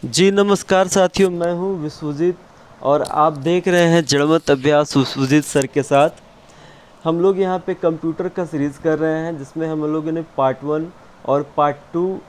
जी नमस्कार साथियों, मैं हूं विश्वजीत और आप देख रहे हैं जड़मत अभ्यास विश्वजीत सर के साथ। हम लोग यहां पे कंप्यूटर का सीरीज़ कर रहे हैं जिसमें हम लोगों ने पार्ट 1 और पार्ट 2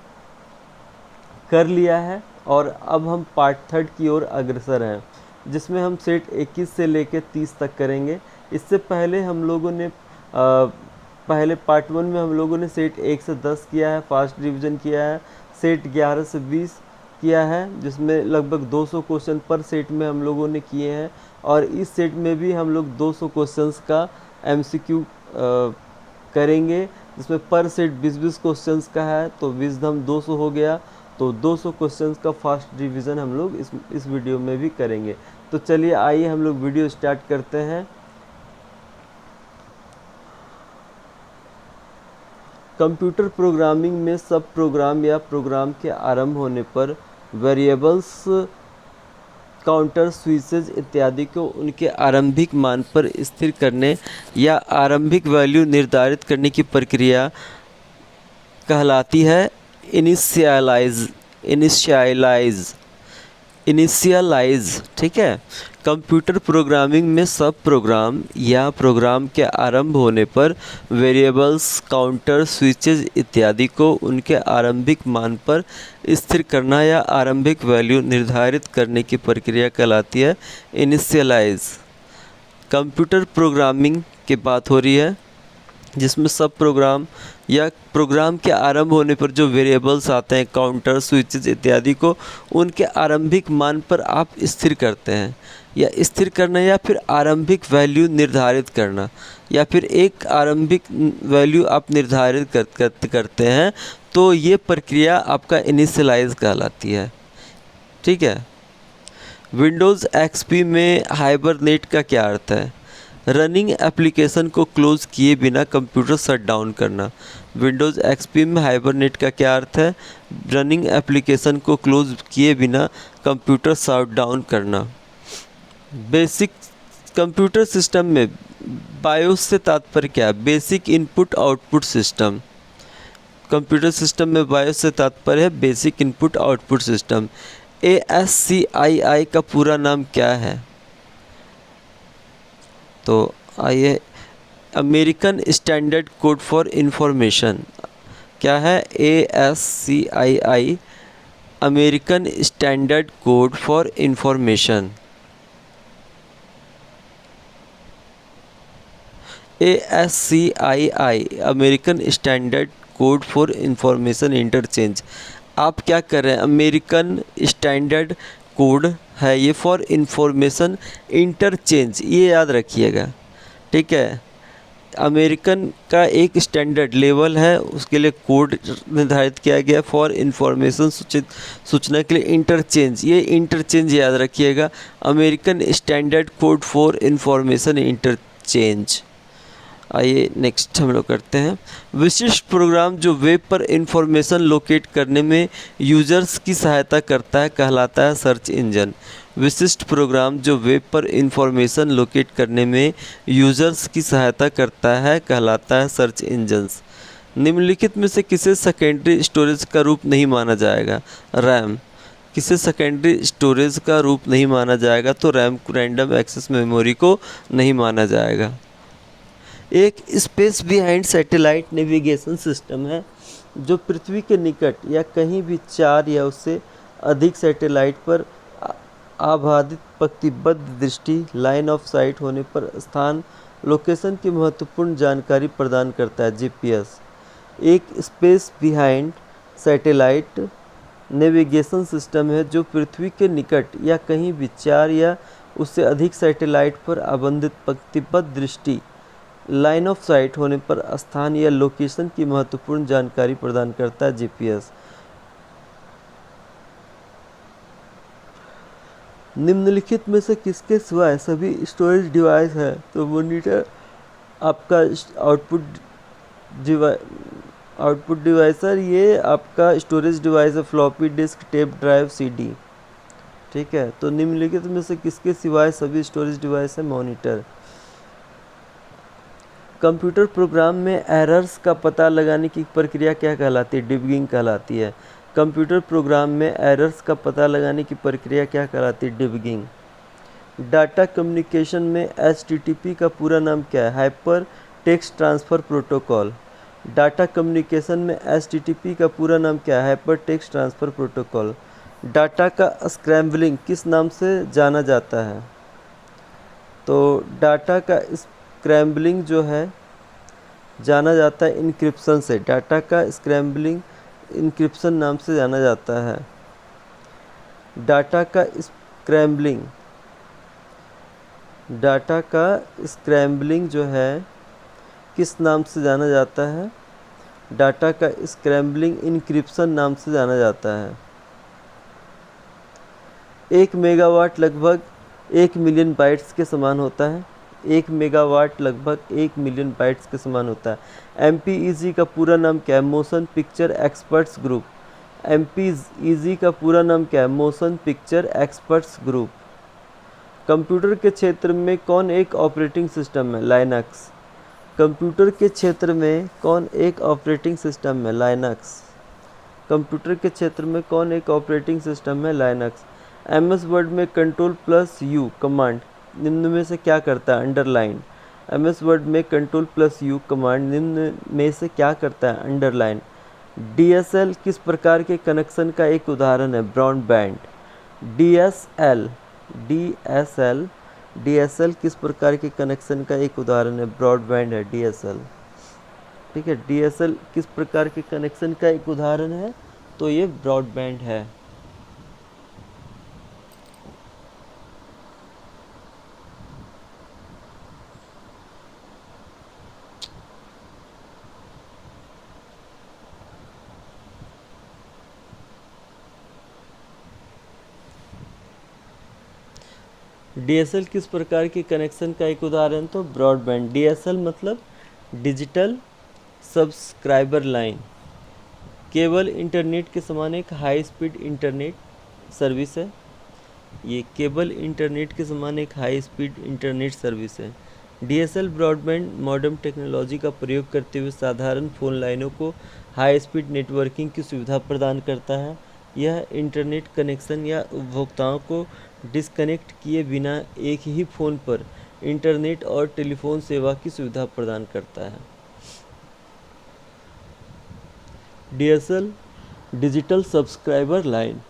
कर लिया है और अब हम पार्ट 3 की ओर अग्रसर हैं, जिसमें हम सेट 21 से लेकर 30 तक करेंगे। इससे पहले हम लोगों ने पहले पार्ट 1 में हम लोगों ने सेट 1 से 10 किया है, फास्ट रिवीजन किया है। सेट 11 से 20 किया है, जिसमें लगभग 200 क्वेश्चन पर सेट में हम लोगों ने किए हैं। और इस सेट में भी हम लोग 200 क्वेश्चंस का एमसीक्यू करेंगे, जिसमें पर सेट 20-20 क्वेश्चंस का है, तो 20 धम 200 हो गया। तो 200 क्वेश्चंस का फास्ट रिवीजन हम लोग इस वीडियो में भी करेंगे। तो चलिए आइए हम लोग वीडियो स्टार्ट करते हैं। कंप्यूटर प्रोग्रामिंग में सब प्रोग्राम या प्रोग्राम के आरंभ होने पर वेरिएबल्स, काउंटर, स्विचेज इत्यादि को उनके आरंभिक मान पर स्थिर करने या आरंभिक वैल्यू निर्धारित करने की प्रक्रिया कहलाती है इनिशियलाइज। ठीक है। कंप्यूटर प्रोग्रामिंग में सब प्रोग्राम या प्रोग्राम के आरंभ होने पर वेरिएबल्स, काउंटर, स्विचेज इत्यादि को उनके आरंभिक मान पर स्थिर करना या आरंभिक वैल्यू निर्धारित करने की प्रक्रिया कहलाती है इनिशियलाइज। कंप्यूटर प्रोग्रामिंग की बात हो रही है, जिसमें सब प्रोग्राम या प्रोग्राम के आरंभ होने पर जो वेरिएबल्स आते हैं, काउंटर, स्विचेज इत्यादि को उनके आरंभिक मान पर आप स्थिर करते हैं, या स्थिर करना या फिर आरंभिक वैल्यू निर्धारित करना, या फिर एक आरंभिक वैल्यू आप निर्धारित करते हैं, तो ये प्रक्रिया आपका इनिशियलाइज कहलाती है। ठीक है। विंडोज़ एक्सपी में हाइबरनेट का क्या अर्थ है? रनिंग एप्लीकेशन को क्लोज किए बिना कंप्यूटर शट डाउन करना। विंडोज़ एक्सपी में हाइबरनेट का क्या अर्थ है? रनिंग एप्लीकेशन को क्लोज किए बिना कंप्यूटर शट डाउन करना। बेसिक कंप्यूटर सिस्टम में बायोस से तात्पर्य क्या है? Basic input output system. Computer system में बायोस से तात्पर्य है basic input output system. ASCII का पूरा नाम क्या है? तो आइए, American standard code for information. क्या है ASCII? American standard code for information. ASCII American standard code for information interchange. आप क्या कर रहे हैं? अमेरिकन स्टैंडर्ड कोड है ये फॉर इंफॉर्मेशन इंटरचेंज, ये याद रखिएगा। ठीक है। अमेरिकन का एक स्टैंडर्ड लेवल है, उसके लिए कोड निर्धारित किया गया फॉर इंफॉर्मेशन, सूचना के लिए इंटरचेंज, ये इंटरचेंज याद रखिएगा। American standard code for information interchange. आइए नेक्स्ट हम लोग करते हैं। विशिष्ट प्रोग्राम जो वेब पर इंफॉर्मेशन लोकेट करने में यूजर्स की सहायता करता है कहलाता है सर्च इंजन। विशिष्ट प्रोग्राम जो वेब पर इंफॉर्मेशन लोकेट करने में यूजर्स की सहायता करता है कहलाता है सर्च इंजन्स। निम्नलिखित में से किसे सेकेंडरी स्टोरेज का रूप नहीं माना जाएगा? रैम। किसे सेकेंडरी स्टोरेज का रूप नहीं माना जाएगा? तो रैम, रैंडम एक्सेस मेमोरी को नहीं माना जाएगा। एक space behind satellite navigation system है जो पृथ्वी के निकट या कहीं भी 4 या उससे अधिक सैटेलाइट पर आबादित पंक्तिबद्ध दृष्टि, लाइन ऑफ साइट होने पर स्थान, लोकेशन की महत्वपूर्ण जानकारी प्रदान करता है। GPS एक space behind satellite navigation system है जो पृथ्वी के निकट या कहीं भी 4 या उससे अधिक सैटेलाइट पर आबंधित पंक्तिबद्ध दृष्टि, लाइन ऑफ साइट होने पर स्थान या लोकेशन की महत्वपूर्ण जानकारी प्रदान करता है। GPS निम्नलिखित में से किसके सिवाय सभी स्टोरेज डिवाइस है? तो मॉनिटर आपका आउटपुट डिवाइस है, ये आपका स्टोरेज डिवाइस है। Floppy disk, tape drive, CD। ठीक है। तो निम्नलिखित में से किसके सिवाय सभी स्टोरेज डिवाइस है? मॉनिटर। कंप्यूटर प्रोग्राम में एरर्स का पता लगाने की प्रक्रिया क्या कहलाती है? डिबगिंग कहलाती है। कंप्यूटर प्रोग्राम में एरर्स का पता लगाने की प्रक्रिया क्या कहलाती है? डिबगिंग। डाटा कम्युनिकेशन में HTTP का पूरा नाम क्या है? Hyper text transfer protocol. Data communication में HTTP का पूरा नाम क्या है? Hyper text transfer protocol. Data का स्क्रैम्बलिंग किस नाम से जाना जाता है? तो डाटा का स्क्रैम्बलिंग जो है जाना जाता है इनक्रिप्शन से। डाटा का स्क्रैम्बलिंग इनक्रिप्शन नाम से जाना जाता है। डाटा का स्क्रैम्बलिंग जो है किस नाम से जाना जाता है? डाटा का स्क्रैम्बलिंग इनक्रिप्शन नाम से जाना जाता है। 1 मेगावाट लगभग 1 मिलियन बाइट्स के समान होता है। 1 मेगावाट लगभग 1 मिलियन बाइट्स के समान होता है। MPEG का पूरा नाम क्या है? Motion picture experts group. MPEG का पूरा नाम क्या है? Motion picture experts group. Computer के क्षेत्र में कौन एक ऑपरेटिंग सिस्टम है? लाइनक्स। कंप्यूटर के क्षेत्र में कौन एक ऑपरेटिंग सिस्टम है? लाइनक्स। कंप्यूटर के क्षेत्र में कौन एक ऑपरेटिंग सिस्टम है? लाइनक्स। MS वर्ड में Ctrl+U कमांड निम्न में से क्या करता है? अंडरलाइन। MS वर्ड में Ctrl+U कमांड निम्न में से क्या करता है? अंडरलाइन। DSL किस प्रकार के कनेक्शन का एक उदाहरण है? ब्रॉडबैंड। DSL किस प्रकार के कनेक्शन का एक उदाहरण है? ब्रॉडबैंड है DSL। ठीक है, DSL किस प्रकार के कनेक्शन का एक उदाहरण है? तो ये ब्रॉडबैंड है। DSL किस प्रकार के कनेक्शन का एक उदाहरण? तो ब्रॉडबैंड। DSL मतलब digital subscriber line. Cable internet के समान एक हाई स्पीड इंटरनेट सर्विस है। ये केबल इंटरनेट के समान एक हाई स्पीड इंटरनेट सर्विस है। DSL ब्रॉडबैंड मॉडेम टेक्नोलॉजी का प्रयोग करते हुए साधारण फ़ोन लाइनों को हाई स्पीड नेटवर्किंग की सुविधा प्रदान करता है। यह इंटरनेट कनेक्शन या उपभोक्ताओं को डिस्कनेक्ट किए बिना एक ही फ़ोन पर इंटरनेट और टेलीफोन सेवा की सुविधा प्रदान करता है। DSL डिजिटल सब्सक्राइबर लाइन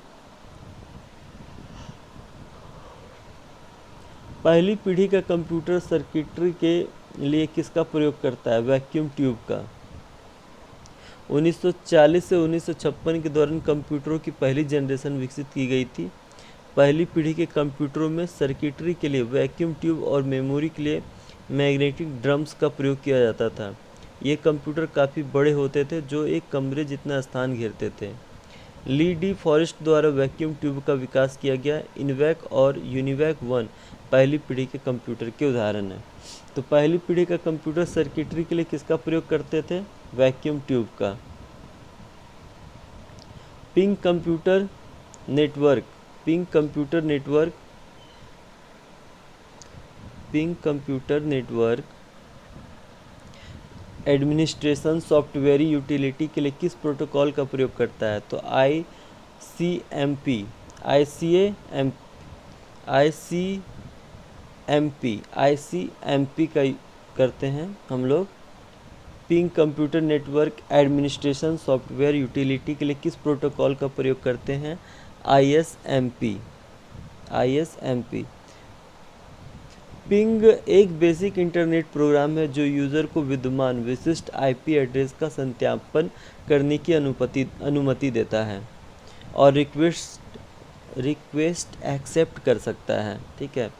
पहली पीढ़ी का कंप्यूटर सर्किटरी के लिए किसका प्रयोग करता है? वैक्यूम ट्यूब का। 1940 से 1956 के दौरान कंप्यूटरों की पहली जनरेशन विकसित की गई थी। पहली पीढ़ी के कंप्यूटरों में सर्किटरी के लिए वैक्यूम ट्यूब और मेमोरी के लिए मैग्नेटिक ड्रम्स का प्रयोग किया जाता था। ये कंप्यूटर काफ़ी बड़े होते थे जो एक कमरे जितना स्थान घेरते थे। ली डी फॉरेस्ट द्वारा वैक्यूम ट्यूब का विकास किया गया। इनवैक और यूनिवैक 1 पहली पीढ़ी के कंप्यूटर के उदाहरण हैं। तो पहली पीढ़ी का कंप्यूटर सर्किटरी के लिए किसका प्रयोग करते थे? वैक्यूम ट्यूब का। Ping computer network administration software utility के लिए किस प्रोटोकॉल का प्रयोग करता है? तो ICMP का करते हैं हम लोग। Ping computer network administration software utility के लिए किस प्रोटोकॉल का प्रयोग करते हैं? ISMP। पिंग एक बेसिक इंटरनेट प्रोग्राम है जो यूज़र को विद्यमान विशिष्ट IP एड्रेस का सत्यापन करने की अनुमति देता है और रिक्वेस्ट एक्सेप्ट कर सकता है। ठीक है,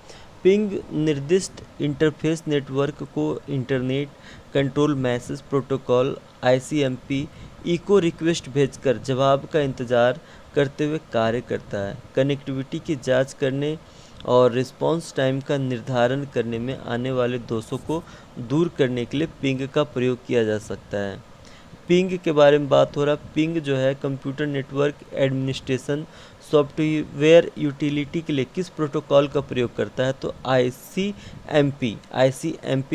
पिंग निर्दिष्ट इंटरफेस नेटवर्क को internet control message protocol ICMP echo request भेजकर जवाब का इंतज़ार करते हुए कार्य करता है। कनेक्टिविटी की जांच करने और रिस्पांस टाइम का निर्धारण करने में आने वाले दोषों को दूर करने के लिए पिंग का प्रयोग किया जा सकता है। पिंग के बारे में बात हो रहा है। पिंग जो है computer network administration software utility के लिए किस प्रोटोकॉल का प्रयोग करता है? तो ICMP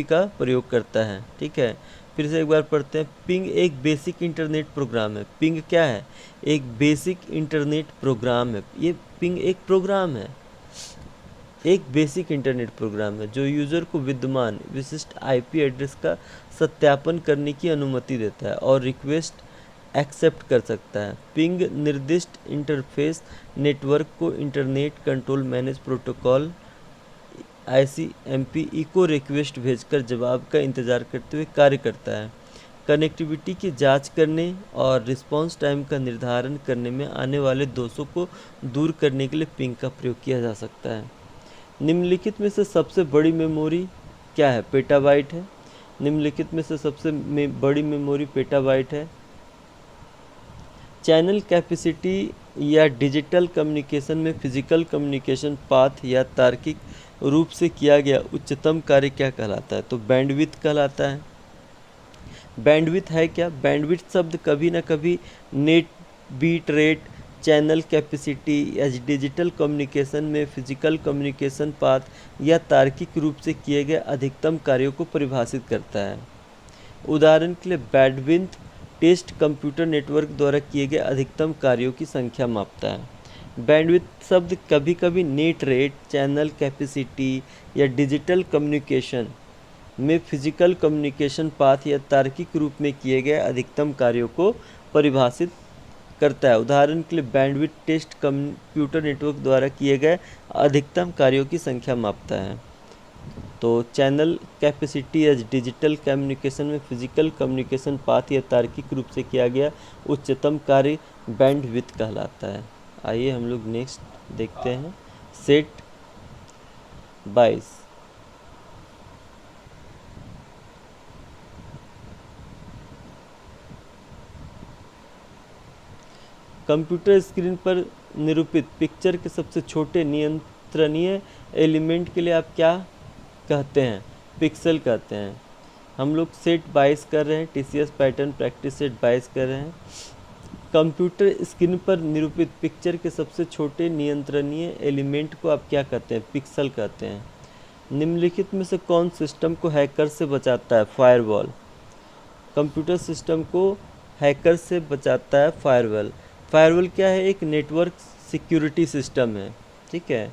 का प्रयोग करता है। ठीक है, फिर से एक बार पढ़ते हैं। पिंग एक बेसिक इंटरनेट प्रोग्राम है। पिंग क्या है? एक बेसिक इंटरनेट प्रोग्राम है। ये पिंग एक प्रोग्राम है, एक बेसिक इंटरनेट प्रोग्राम है जो यूज़र को विद्यमान विशिष्ट आईपी एड्रेस का सत्यापन करने की अनुमति देता है और रिक्वेस्ट एक्सेप्ट कर सकता है। पिंग निर्दिष्ट इंटरफेस नेटवर्क को internet control manage protocol ICMP echo request भेजकर जवाब का इंतज़ार करते हुए कार्य करता है। कनेक्टिविटी की जांच करने और रिस्पांस टाइम का निर्धारण करने में आने वाले दोषों को दूर करने के लिए पिंग का प्रयोग किया जा सकता है। निम्नलिखित में से सबसे बड़ी मेमोरी क्या है? पेटाबाइट है। निम्नलिखित में से सबसे बड़ी मेमोरी पेटाबाइट है। चैनल कैपेसिटी या डिजिटल कम्युनिकेशन में फिजिकल कम्युनिकेशन पाथ या तार्किक रूप से किया गया उच्चतम कार्य क्या कहलाता है? तो बैंडविड्थ कहलाता है। बैंडविड्थ है क्या? बैंडविड्थ शब्द कभी ना कभी net bit rate, channel capacity या डिजिटल कम्युनिकेशन में फिजिकल कम्युनिकेशन पाथ या तार्किक रूप से किए गए अधिकतम कार्यों को परिभाषित करता है। उदाहरण के लिए बैंडविड्थ टेस्ट कंप्यूटर नेटवर्क द्वारा किए गए अधिकतम कार्यों की संख्या मापता है। बैंडविड्थ शब्द कभी कभी नेट रेट, चैनल कैपेसिटी या डिजिटल कम्युनिकेशन में फिजिकल कम्युनिकेशन पाथ या तार्किक रूप में किए गए अधिकतम कार्यों को परिभाषित करता है। उदाहरण के लिए बैंडविड्थ टेस्ट कंप्यूटर नेटवर्क द्वारा किए गए अधिकतम कार्यों की संख्या मापता है। तो चैनल कैपेसिटी या डिजिटल कम्युनिकेशन में फिजिकल कम्युनिकेशन पाथ या तार्किक रूप से किया गया उच्चतम कार्य बैंडविड्थ कहलाता है। आइए हम लोग नेक्स्ट देखते हैं। सेट 22। कंप्यूटर स्क्रीन पर निरूपित पिक्चर के सबसे छोटे नियंत्रणीय एलिमेंट के लिए आप क्या कहते हैं? पिक्सल कहते हैं। हम लोग सेट 22 कर रहे हैं। TCS पैटर्न प्रैक्टिस सेट 22 कर रहे हैं। कंप्यूटर स्क्रीन पर निरूपित पिक्चर के सबसे छोटे नियंत्रणीय एलिमेंट को आप क्या कहते हैं? पिक्सल कहते हैं। निम्नलिखित में से कौन सिस्टम को हैकर से बचाता है? फायरवॉल। कंप्यूटर सिस्टम को हैकर से बचाता है फायरवॉल। फायरवॉल क्या है? एक नेटवर्क सिक्योरिटी सिस्टम है, ठीक है,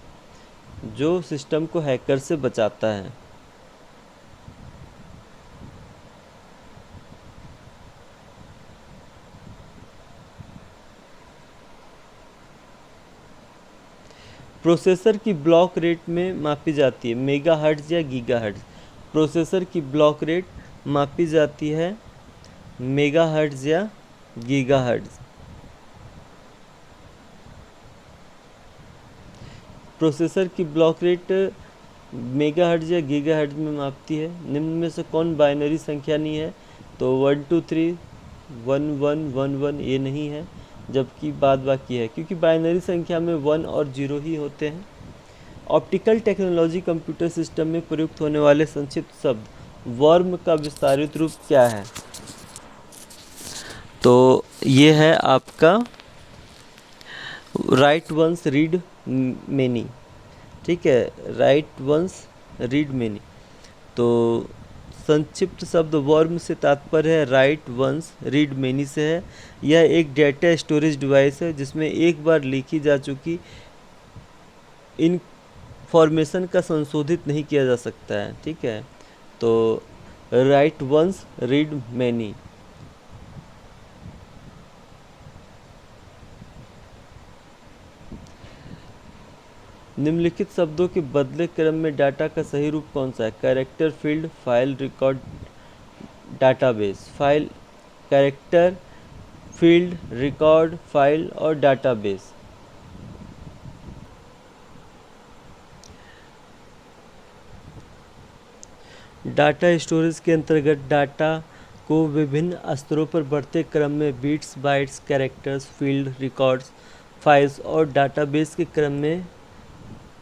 जो सिस्टम को हैकर से बचाता है। प्रोसेसर की ब्लॉक रेट में मापी जाती है मेगाहर्ट्ज़ या गीगाहर्ट्ज़? प्रोसेसर की ब्लॉक रेट मापी जाती है मेगाहर्ट्ज़ या गीगाहर्ट्ज़? प्रोसेसर की ब्लॉक रेट मेगाहर्ट्ज़ या गीगाहर्ट्ज़ में मापती है। निम्न में से कौन बाइनरी संख्या नहीं है? तो 1 2 3 1 1 1 1 ये नहीं है, जबकि बाद बाकी है, क्योंकि बाइनरी संख्या में 1 और 0 ही होते हैं। ऑप्टिकल टेक्नोलॉजी कंप्यूटर सिस्टम में प्रयुक्त होने वाले संक्षिप्त शब्द वर्म का विस्तारित रूप क्या है? तो ये है आपका राइट वंस रीड मेनी, ठीक है, राइट वंस रीड मेनी। तो संक्षिप्त शब्द वर्म से तात्पर्य है राइट वंस रीड मेनी से है। यह एक डेटा स्टोरेज डिवाइस है जिसमें एक बार लिखी जा चुकी इनफॉर्मेशन का संशोधित नहीं किया जा सकता है, ठीक है। तो राइट वंस रीड मेनी। निम्नलिखित शब्दों के बदले क्रम में डाटा का सही रूप कौन सा है? Character, field, file, record, database. File, character, field, record, file और डाटाबेस। डाटा स्टोरेज के अंतर्गत डाटा को विभिन्न स्तरों पर बढ़ते क्रम में bits, bytes, characters, field, records, files और डाटाबेस के क्रम में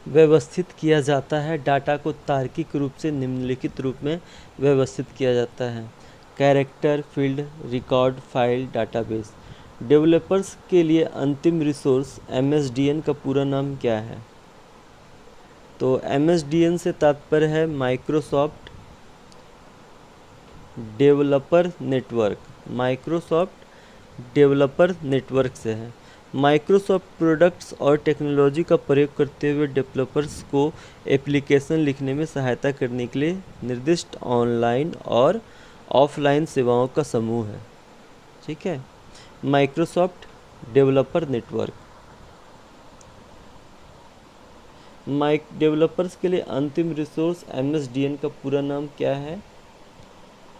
व्यवस्थित किया जाता है। डाटा को तार्किक रूप से निम्नलिखित रूप में व्यवस्थित किया जाता है: character, field, record, file, database. Developers के लिए अंतिम रिसोर्स MSDN का पूरा नाम क्या है? तो MSDN से तात्पर्य है Microsoft developer network, Microsoft developer network से है। माइक्रोसॉफ्ट प्रोडक्ट्स और टेक्नोलॉजी का प्रयोग करते हुए डेवलपर्स को एप्लीकेशन लिखने में सहायता करने के लिए निर्दिष्ट ऑनलाइन और ऑफलाइन सेवाओं का समूह है। ठीक है, माइक्रोसॉफ्ट डेवलपर नेटवर्क। डेवलपर्स के लिए अंतिम रिसोर्स MSDN का पूरा नाम क्या है?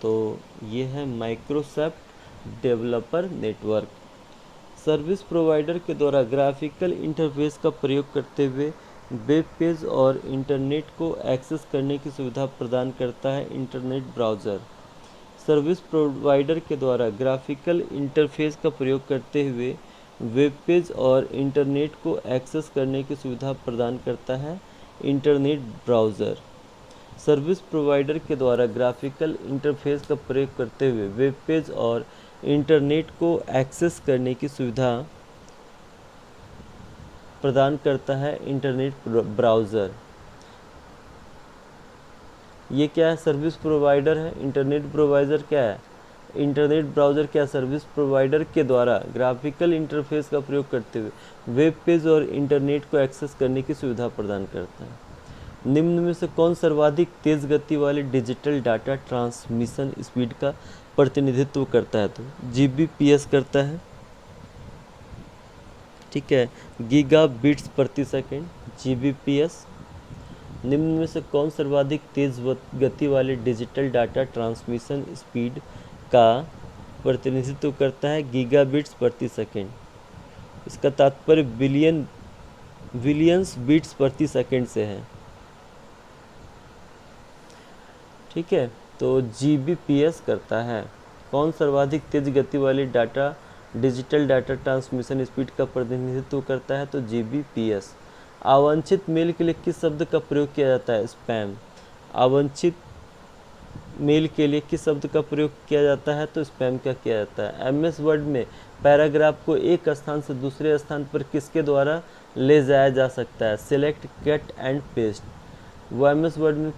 तो ये है Microsoft developer network. Service provider के द्वारा ग्राफिकल इंटरफेस का प्रयोग करते हुए वेब पेज और इंटरनेट को एक्सेस करने की सुविधा प्रदान करता है इंटरनेट ब्राउज़र। सर्विस प्रोवाइडर के द्वारा ग्राफिकल इंटरफेस का प्रयोग करते हुए वेब पेज और इंटरनेट को एक्सेस करने की सुविधा प्रदान करता है इंटरनेट ब्राउज़र। सर्विस प्रोवाइडर के द्वारा ग्राफिकल इंटरफेस का प्रयोग करते हुए वेब पेज और इंटरनेट को एक्सेस करने की सुविधा प्रदान करता है इंटरनेट ब्राउज़र। ये क्या है? सर्विस प्रोवाइडर है। इंटरनेट प्रोवाइडर क्या है? इंटरनेट ब्राउज़र क्या? सर्विस प्रोवाइडर के द्वारा ग्राफिकल इंटरफेस का प्रयोग करते हुए वेब पेज और इंटरनेट को एक्सेस करने की सुविधा प्रदान करता है। निम्न में से कौन सर्वाधिक तेज़ गति वाले डिजिटल डाटा ट्रांसमिशन स्पीड का प्रतिनिधित्व करता है? तो GBPS करता है। ठीक है, गीगा बिट्स प्रति सेकेंड, GBPS। निम्न में से कौन सर्वाधिक तेज़ गति वाले डिजिटल डाटा ट्रांसमिशन स्पीड का प्रतिनिधित्व करता है? गीगाबिट्स प्रति सेकेंड। इसका तात्पर्य बिलियंस बिट्स प्रति सेकेंड से है। ठीक है, तो GBPS करता है। कौन सर्वाधिक तेज गति वाली डिजिटल डाटा ट्रांसमिशन स्पीड का प्रतिनिधित्व करता है? तो GBPS। अवांछित मेल के लिए किस शब्द का प्रयोग किया जाता है? स्पैम। अवांछित मेल के लिए किस शब्द का प्रयोग किया जाता है? तो स्पैम का किया जाता है। MS वर्ड में पैराग्राफ को एक स्थान से दूसरे स्थान पर किसके द्वारा ले जाया जा सकता है? Select, cut and paste. MS word में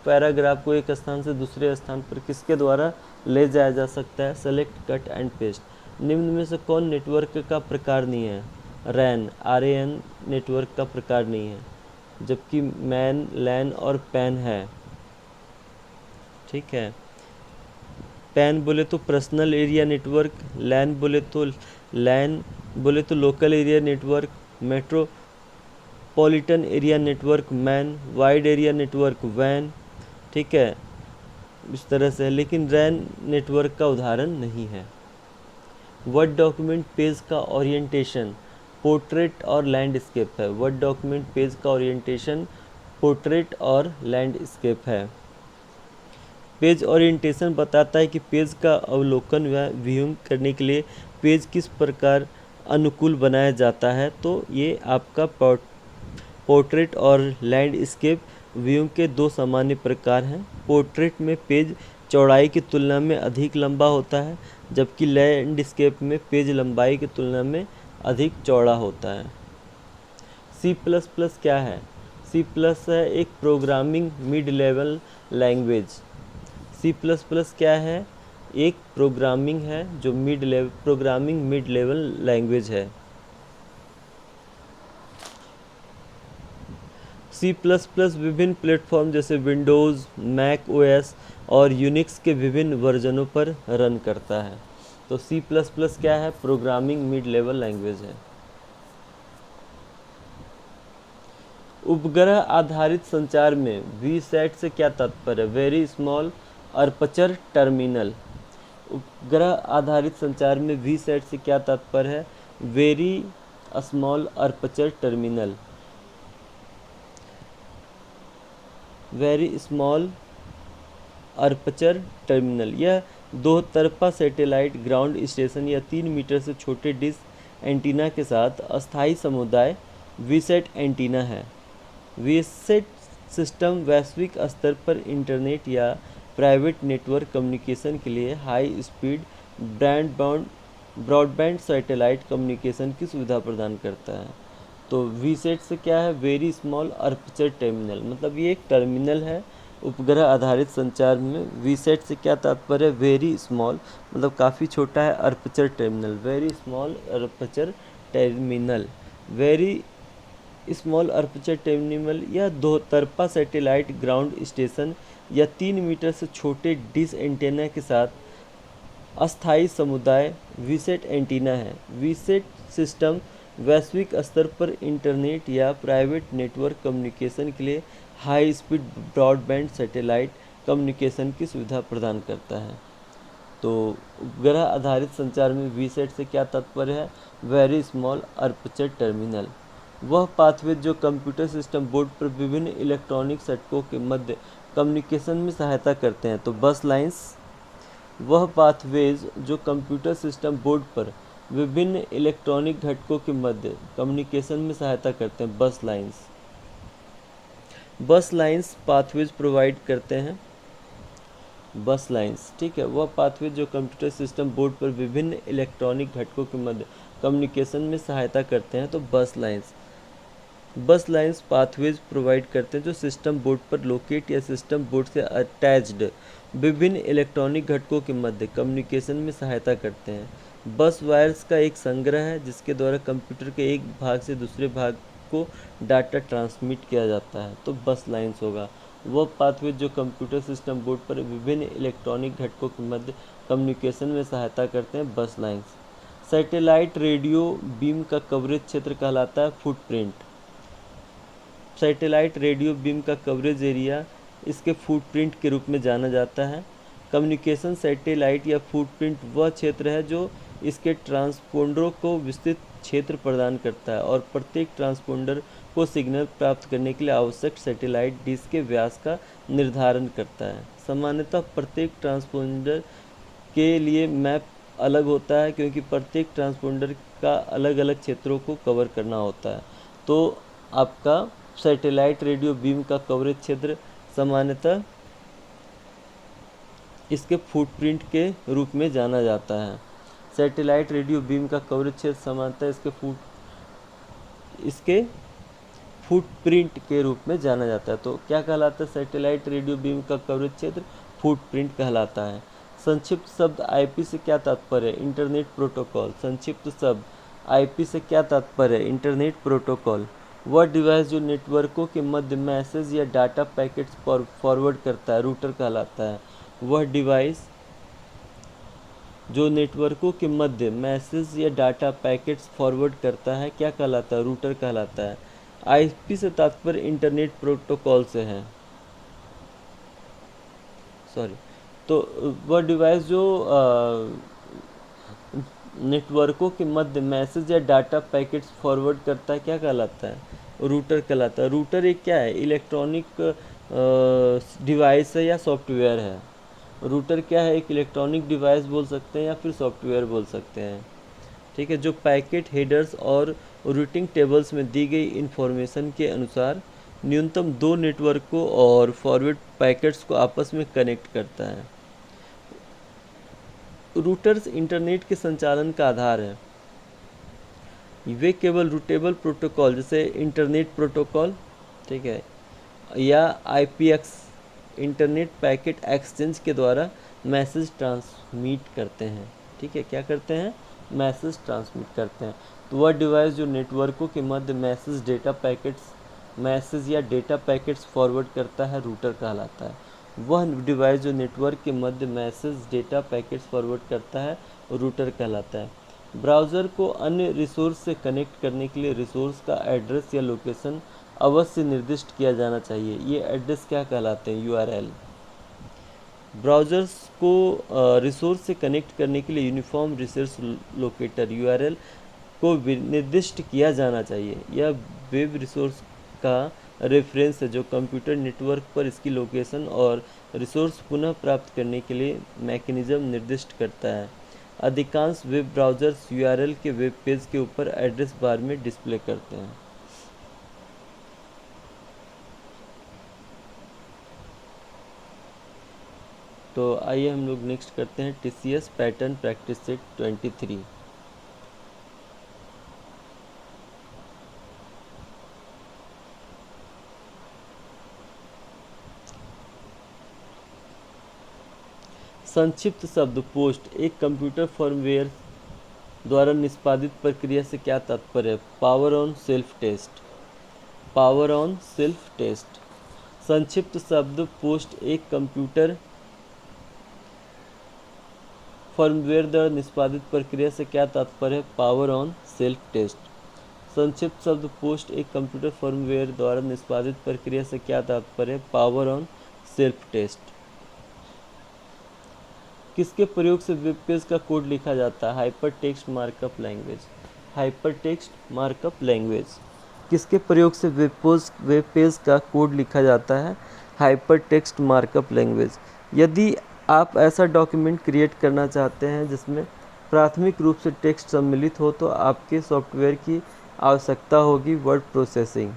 पैराग्राफ को एक स्थान से दूसरे स्थान पर किसके द्वारा ले जाया जा सकता है? Select, cut and paste. निम्न में से कौन नेटवर्क का प्रकार नहीं है? RAN नेटवर्क का प्रकार नहीं है, जबकि मैन, लैन और पैन है। ठीक है, पैन बोले तो पर्सनल एरिया नेटवर्क, लैन बोले तो local area network, metropolitan area network MAN, wide area network वैन। ठीक है, इस तरह से, लेकिन रैन नेटवर्क का उदाहरण नहीं है। वर्ड डॉक्यूमेंट पेज का ओरिएंटेशन पोर्ट्रेट और लैंडस्केप है। वर्ड डॉक्यूमेंट पेज का ओरिएंटेशन पोर्ट्रेट और लैंडस्केप है। पेज ओरिएंटेशन बताता है कि पेज का अवलोकन व व्यूइंग करने के लिए पेज किस प्रकार अनुकूल बनाया जाता है। तो ये आपका पोर्ट्रेट और लैंडस्केप व्यूइंग के दो सामान्य प्रकार हैं। पोर्ट्रेट में पेज चौड़ाई की तुलना में अधिक लंबा होता है, जबकि लैंडस्केप में पेज लंबाई की तुलना में अधिक चौड़ा होता है। C++ क्या है? C+ है एक programming mid level language. C++ क्या है? एक प्रोग्रामिंग है जो प्रोग्रामिंग मिड लेवल लैंग्वेज है। C++ विभिन्न प्लेटफॉर्म जैसे विंडोज़, मैक OS और यूनिक्स के विभिन्न वर्जनों पर रन करता है। तो C++ क्या है? प्रोग्रामिंग मिड लेवल लैंग्वेज है। उपग्रह आधारित संचार में VSAT से क्या तात्पर्य है? Very small aperture terminal. उपग्रह आधारित संचार में VSAT से क्या तात्पर्य है? Very small aperture terminal. Very small aperture terminal. यह दो तरफा सैटेलाइट ग्राउंड स्टेशन या 3 मीटर से छोटे डिश एंटीना के साथ अस्थायी समुदाय VSAT एंटीना है। VSAT सिस्टम वैश्विक स्तर पर इंटरनेट या प्राइवेट नेटवर्क कम्युनिकेशन के लिए high speed broadband satellite communication की सुविधा प्रदान करता है। तो VSAT से क्या है? वेरी स्मॉल अपर्चर टर्मिनल, मतलब ये एक टर्मिनल है उपग्रह आधारित संचार में वीसेट से क्या तात्पर्य है? वेरी स्मॉल, मतलब काफ़ी छोटा है। Aperture terminal, very small aperture terminal, very small aperture terminal या दो तरफा सैटेलाइट ग्राउंड स्टेशन या 3 मीटर से छोटे डिश एंटेना के साथ अस्थायी समुदाय वीसेट एंटीना है। वीसेट सिस्टम वैश्विक स्तर पर इंटरनेट या प्राइवेट नेटवर्क कम्युनिकेशन के लिए high speed broadband satellite communication की सुविधा प्रदान करता है। तो उपग्रह आधारित संचार में वीसेट से क्या तात्पर्य है? वेरी स्मॉल अर्पचर टर्मिनल, वह पाथवे जो कंप्यूटर सिस्टम बोर्ड पर विभिन्न इलेक्ट्रॉनिक सर्किटों के मध्य कम्युनिकेशन में सहायता करते हैं। तो बस लाइंस, वह पाथवेज जो कंप्यूटर सिस्टम बोर्ड पर विभिन्न इलेक्ट्रॉनिक घटकों के मध्य कम्युनिकेशन में सहायता करते हैं। बस लाइंस, बस लाइंस पाथवेज प्रोवाइड करते हैं। बस लाइंस, ठीक है, वह पाथवे जो कंप्यूटर सिस्टम बोर्ड पर विभिन्न इलेक्ट्रॉनिक घटकों के मध्य कम्युनिकेशन में सहायता करते हैं। तो बस लाइंस पाथवेज प्रोवाइड करते हैं जो सिस्टम बोर्ड पर लोकेट या सिस्टम बोर्ड से अटैच्ड विभिन्न इलेक्ट्रॉनिक घटकों के मध्य कम्युनिकेशन में सहायता करते हैं। बस वायर्स का एक संग्रह है जिसके द्वारा कंप्यूटर के एक भाग से दूसरे भाग को डाटा ट्रांसमिट किया जाता है। तो बस लाइंस होगा वह पाथवे जो कंप्यूटर सिस्टम बोर्ड पर विभिन्न इलेक्ट्रॉनिक घटकों के मध्य कम्युनिकेशन में सहायता करते हैं। बस लाइंस। सैटेलाइट रेडियो बीम का कवरेज क्षेत्र कहलाता है फुटप्रिंट। सैटेलाइट रेडियो बीम का कवरेज एरिया इसके फुटप्रिंट के रूप में जाना जाता है। कम्युनिकेशन सैटेलाइट या फुटप्रिंट वह क्षेत्र है जो इसके ट्रांसपोंडरों को विस्तृत क्षेत्र प्रदान करता है और प्रत्येक ट्रांसपोंडर को सिग्नल प्राप्त करने के लिए आवश्यक सैटेलाइट डिश के व्यास का निर्धारण करता है। सामान्यतः प्रत्येक ट्रांसपोंडर के लिए मैप अलग होता है क्योंकि प्रत्येक ट्रांसपोंडर का अलग अलग क्षेत्रों को कवर करना होता है। तो आपका सैटेलाइट रेडियो बीम का कवरेज क्षेत्र सामान्यतः इसके फुटप्रिंट के रूप में जाना जाता है। सैटेलाइट रेडियो बीम का कवरेज क्षेत्र सामान्यतः इसके फुटप्रिंट के रूप में जाना जाता है। तो क्या कहलाता है? सैटेलाइट रेडियो बीम का कवरेज क्षेत्र फुटप्रिंट कहलाता है। संक्षिप्त शब्द आईपी से क्या तात्पर्य है? Internet protocol. संक्षिप्त शब्द आईपी से क्या तात्पर्य है? Internet protocol. वह डिवाइस जो नेटवर्कों के मध्य मैसेज या डाटा पैकेट्स फॉरवर्ड करता है रूटर कहलाता है। वह डिवाइस जो नेटवर्कों के मध्य मैसेज या डाटा पैकेट्स फॉरवर्ड करता है क्या कहलाता है? रूटर कहलाता है। आईपी से तात्पर्य इंटरनेट प्रोटोकॉल से है, सॉरी। तो वह डिवाइस जो नेटवर्कों के मध्य मैसेज या डाटा पैकेट्स फॉरवर्ड करता है क्या कहलाता है? रूटर कहलाता है। रूटर एक क्या है? इलेक्ट्रॉनिक डिवाइस है या सॉफ्टवेयर है। रूटर क्या है? एक इलेक्ट्रॉनिक डिवाइस बोल सकते हैं या फिर सॉफ्टवेयर बोल सकते हैं, ठीक है, जो पैकेट हेडर्स और रूटिंग टेबल्स में दी गई इन्फॉर्मेशन के अनुसार न्यूनतम 2 नेटवर्कों और फॉरवर्ड पैकेट्स को आपस में कनेक्ट करता है। रूटर्स इंटरनेट के संचालन का आधार है। वे केवल रूटेबल प्रोटोकॉल जैसे इंटरनेट प्रोटोकॉल, ठीक है, या आईपीएक्स इंटरनेट पैकेट एक्सचेंज के द्वारा मैसेज ट्रांसमिट करते हैं, ठीक है, क्या करते हैं? मैसेज ट्रांसमिट करते हैं। तो वह डिवाइस जो नेटवर्कों के मध्य मैसेज या डेटा पैकेट्स फॉरवर्ड करता है रूटर कहलाता है। वह डिवाइस जो नेटवर्क के मध्य मैसेज डेटा पैकेट्स फॉरवर्ड करता है रूटर कहलाता है। ब्राउज़र को अन्य रिसोर्स से कनेक्ट करने के लिए रिसोर्स का एड्रेस या लोकेशन अवश्य निर्दिष्ट किया जाना चाहिए। ये एड्रेस क्या कहलाते हैं? यूआरएल। ब्राउज़र्स को रिसोर्स से कनेक्ट करने के लिए यूनिफॉर्म रिसोर्स लोकेटर यूआरएल को निर्दिष्ट किया जाना चाहिए। यह वेब रिसोर्स का रेफरेंस है जो कंप्यूटर नेटवर्क पर इसकी लोकेशन और रिसोर्स पुनः प्राप्त करने के लिए मैकेनिज्म निर्दिष्ट करता है। अधिकांश वेब ब्राउज़र्स यूआरएल के वेब पेज के ऊपर एड्रेस बार में डिस्प्ले करते हैं। तो आइए हम लोग नेक्स्ट करते हैं टीसीएस पैटर्न प्रैक्टिस सेट 23। संक्षिप्त शब्द पोस्ट एक कंप्यूटर फर्मवेयर द्वारा निष्पादित प्रक्रिया से क्या तात्पर्य है? Power on self test. Power on self test. संक्षिप्त शब्द पोस्ट एक कंप्यूटर फर्मवेयर द्वारा निष्पादित प्रक्रिया से क्या तात्पर्य है? Power on self test. संक्षिप्त शब्द पोस्ट एक कंप्यूटर फर्मवेयर द्वारा निष्पादित प्रक्रिया से क्या तात्पर्य है? Power on self test. किसके प्रयोग से वेब पेज का कोड लिखा जाता है? Hyper text markup language. Hyper text markup language. किसके प्रयोग से वेब पेज का कोड लिखा जाता है? Hyper text markup language. यदि आप ऐसा डॉक्यूमेंट क्रिएट करना चाहते हैं जिसमें प्राथमिक रूप से टेक्स्ट सम्मिलित हो तो आपके सॉफ्टवेयर की आवश्यकता होगी वर्ड प्रोसेसिंग।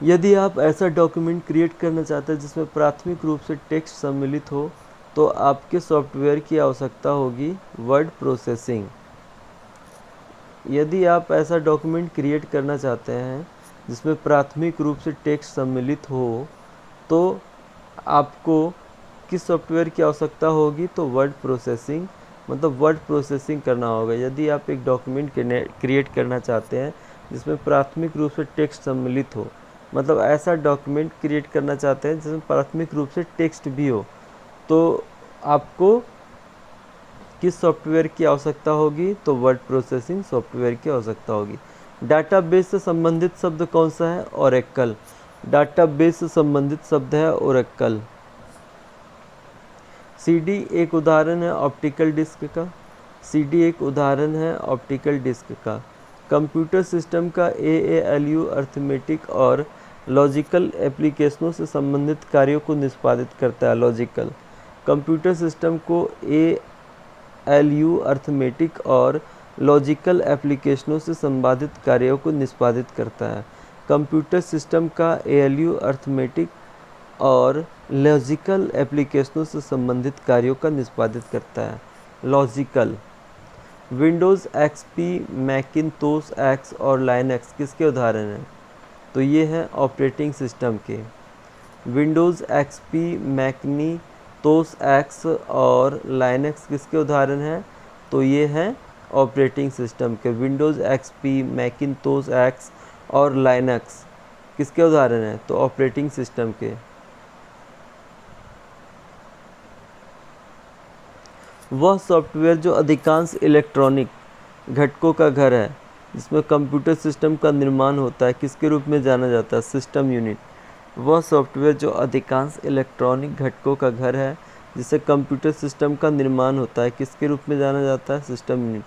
यदि आप ऐसा डॉक्यूमेंट क्रिएट करना चाहते हैं जिसमें प्राथमिक रूप से टेक्स्ट सम्मिलित हो तो आपके सॉफ्टवेयर की आवश्यकता होगी वर्ड प्रोसेसिंग। यदि आप ऐसा डॉक्यूमेंट क्रिएट करना चाहते हैं जिसमें प्राथमिक रूप से टेक्स्ट सम्मिलित हो तो आपको किस सॉफ्टवेयर की आवश्यकता होगी? तो वर्ड प्रोसेसिंग, मतलब वर्ड प्रोसेसिंग करना होगा। यदि आप एक डॉक्यूमेंट क्रिएट करना चाहते हैं जिसमें प्राथमिक रूप से टेक्स्ट सम्मिलित हो, मतलब ऐसा डॉक्यूमेंट क्रिएट करना चाहते हैं जिसमें प्राथमिक रूप से टेक्स्ट भी हो, तो आपको किस सॉफ्टवेयर की आवश्यकता होगी? तो वर्ड प्रोसेसिंग सॉफ्टवेयर की आवश्यकता होगी। डाटाबेस से संबंधित शब्द कौन सा है? ओरेकल। डाटाबेस से संबंधित शब्द है ओरेकल। सीडी एक उदाहरण है ऑप्टिकल डिस्क का। सीडी एक उदाहरण है ऑप्टिकल डिस्क का। कंप्यूटर सिस्टम का एएलयू अर्थमेटिक और लॉजिकल एप्लीकेशनों से संबंधित कार्यों को निष्पादित करता है। लॉजिकल। कंप्यूटर सिस्टम को एएलयू अर्थमेटिक और लॉजिकल एप्लीकेशनों से संबंधित कार्यों को निष्पादित करता है। कंप्यूटर सिस्टम का एएलयू अर्थमेटिक और लॉजिकल एप्लीकेशनों से संबंधित कार्यों का निष्पादित करता है। Logical. Windows XP, Macintosh x और लाइनक्स किसके उदाहरण हैं? तो ये हैं ऑपरेटिंग सिस्टम के। विंडोज़ एक्सपी, मैकिन्टोश एक्स और लाइनक्स किसके उदाहरण हैं? तो ये हैं ऑपरेटिंग सिस्टम के। विंडोज़ एक्सपी, मैकिन्टोश एक्स और लाइनक्स किसके उदाहरण हैं? तो ऑपरेटिंग सिस्टम के। वह सॉफ्टवेयर जो अधिकांश इलेक्ट्रॉनिक घटकों का घर है जिसमें कंप्यूटर सिस्टम का निर्माण होता है किसके रूप में जाना जाता है? System unit. वह सॉफ्टवेयर जो अधिकांश इलेक्ट्रॉनिक घटकों का घर है जिससे कंप्यूटर सिस्टम का निर्माण होता है किसके रूप में जाना जाता है? System unit.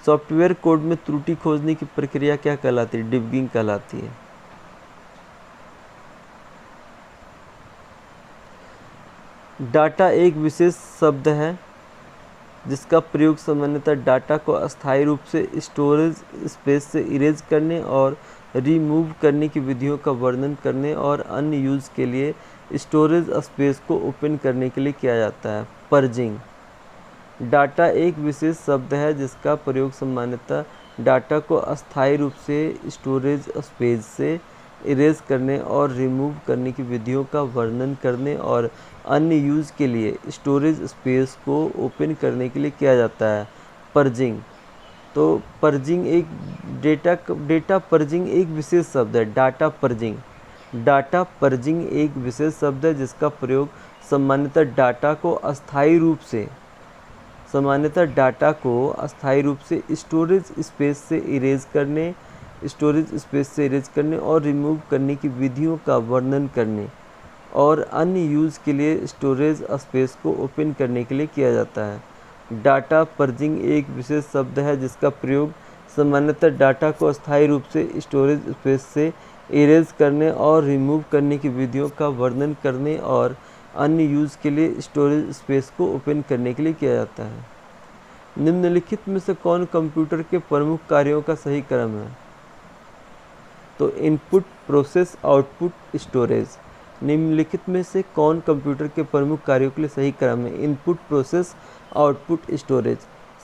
सॉफ्टवेयर कोड में त्रुटि खोजने की प्रक्रिया क्या कहलाती है? डिबगिंग कहलाती है। डाटा एक विशेष शब्द है जिसका प्रयोग सामान्यतः डाटा को अस्थायी रूप से स्टोरेज स्पेस से इरेज करने और रिमूव करने की विधियों का वर्णन करने और अन्य यूज़ के लिए स्टोरेज स्पेस को ओपन करने के लिए किया जाता है। पर्जिंग। डाटा एक विशेष शब्द है जिसका प्रयोग सामान्यतः डाटा को अस्थायी रूप से स्टोरेज स्पेस से इरेज करने और रिमूव करने की विधियों का वर्णन करने और अन्य यूज़ के लिए स्टोरेज स्पेस को ओपन करने के लिए किया जाता है। पर्जिंग। तो पर्जिंग एक डेटा पर्जिंग एक विशेष शब्द है। Data purging. डाटा पर्जिंग एक विशेष शब्द है जिसका प्रयोग सामान्यतः डाटा को अस्थायी रूप से स्टोरेज स्पेस से इरेज करने और रिमूव करने की विधियों का वर्णन करने और अन्य यूज़ के लिए स्टोरेज स्पेस को ओपन करने के लिए किया जाता है। डाटा पर्जिंग एक विशेष शब्द है जिसका प्रयोग सामान्यतः डाटा को अस्थायी रूप से स्टोरेज स्पेस से इरेज करने और रिमूव करने की विधियों का वर्णन करने और अन्य यूज़ के लिए स्टोरेज स्पेस को ओपन करने के लिए किया जाता है। निम्नलिखित में से कौन कंप्यूटर के प्रमुख कार्यों का सही क्रम है? तो इनपुट, प्रोसेस, आउटपुट, स्टोरेज। निम्नलिखित में से कौन कंप्यूटर के प्रमुख कार्यों के लिए सही क्रम है? Input, process, output, storage.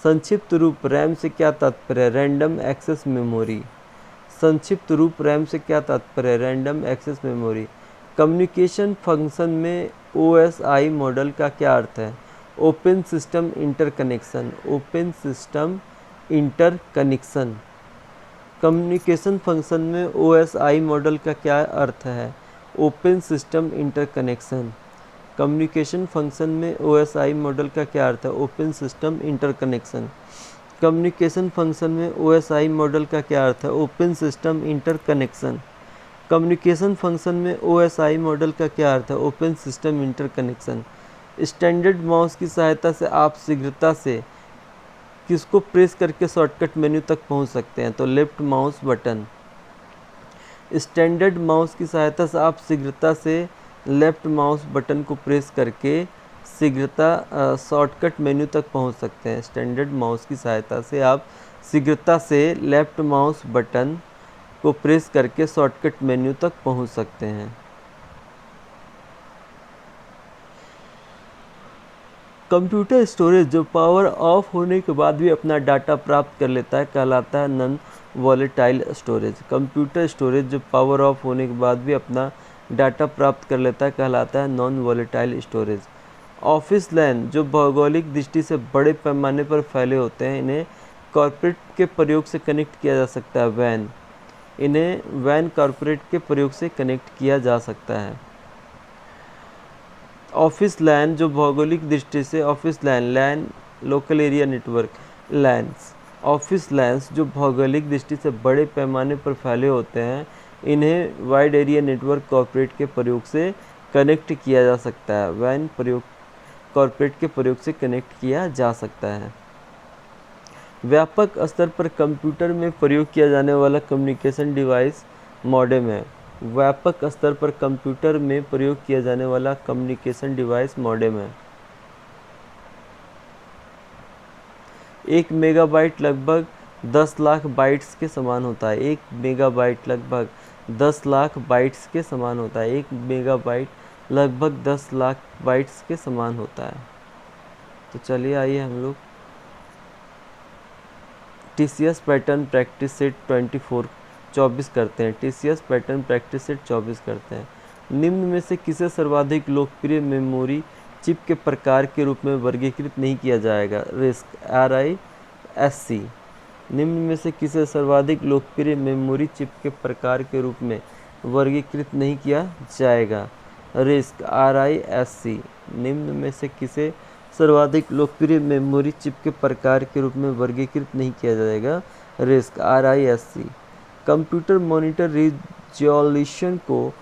संक्षिप्त रूप रैम से क्या तात्पर्य? Random access memory. संक्षिप्त रूप रैम से क्या तात्पर्य? Random access memory. Communication function में OSI मॉडल का क्या अर्थ है? Open system interconnection, open system interconnection. Communication function में OSI मॉडल का क्या अर्थ है? Open system interconnection. Communication function में OSI मॉडल का क्या अर्थ है? Open system interconnection. Communication function में OSI मॉडल का क्या अर्थ है? Open system interconnection. Communication function में OSI मॉडल का क्या अर्थ है? Open system interconnection. Standard mouse की सहायता से आप शीघ्रता से किसको प्रेस करके शॉर्टकट मेन्यू तक पहुंच सकते हैं? तो left mouse button. Standard mouse की सहायता से आप शीघ्रता से लेफ्ट माउस बटन को प्रेस करके शीघ्रता शॉर्टकट मेन्यू तक पहुंच सकते हैं। स्टैंडर्ड माउस की सहायता से आप शीघ्रता से लेफ्ट माउस बटन को प्रेस करके शॉर्टकट मेन्यू तक पहुंच सकते हैं। कंप्यूटर स्टोरेज जो पावर ऑफ होने के बाद भी अपना डाटा प्राप्त कर लेता है कहलाता है non volatile storage. Computer storage जो पावर ऑफ होने के बाद भी अपना डाटा प्राप्त कर लेता है कहलाता है नॉन वॉलेटाइल स्टोरेज। ऑफिस लैन जो भौगोलिक दृष्टि से बड़े पैमाने पर फैले होते हैं, इन्हें कॉर्पोरेट के प्रयोग से कनेक्ट किया जा सकता है। वैन, इन्हें वैन कॉर्पोरेट के प्रयोग से कनेक्ट किया जा सकता है। ऑफिस लैन जो भौगोलिक दृष्टि से office LAN, LAN local area network, LANs, office LANs जो भौगोलिक दृष्टि से बड़े पैमाने पर फैले होते हैं, इन्हें वाइड एरिया नेटवर्क कॉर्पोरेट के प्रयोग से कनेक्ट किया जा सकता है। वैन प्रयोग कॉर्पोरेट के प्रयोग से कनेक्ट किया जा सकता है। व्यापक स्तर पर कंप्यूटर में प्रयोग किया जाने वाला कम्युनिकेशन डिवाइस मॉडेम है। व्यापक स्तर पर कंप्यूटर में प्रयोग किया जाने वाला कम्युनिकेशन डिवाइस मॉडेम है। 1 मेगाबाइट लगभग 10 लाख बाइट्स के समान होता है। 1 मेगाबाइट लगभग 10 लाख बाइट्स के समान होता है। 1 मेगाबाइट लगभग 10 लाख बाइट्स के समान होता है। तो चलिए आइए हम लोग TCS पैटर्न प्रैक्टिस सेट 24 करते हैं। TCS पैटर्न प्रैक्टिस सेट 24 करते हैं। निम्न में से किसे सर्वाधिक लोकप्रिय मेमोरी चिप के प्रकार के रूप में वर्गीकृत नहीं किया जाएगा? Risk, RISC। निम्न में से किसे सर्वाधिक लोकप्रिय मेमोरी चिप के प्रकार के रूप में वर्गीकृत नहीं किया जाएगा? Risk, RISC। निम्न में से किसे सर्वाधिक लोकप्रिय मेमोरी चिप के प्रकार के रूप में वर्गीकृत नहीं किया जाएगा? Risk, RISC। Computer monitor resolution को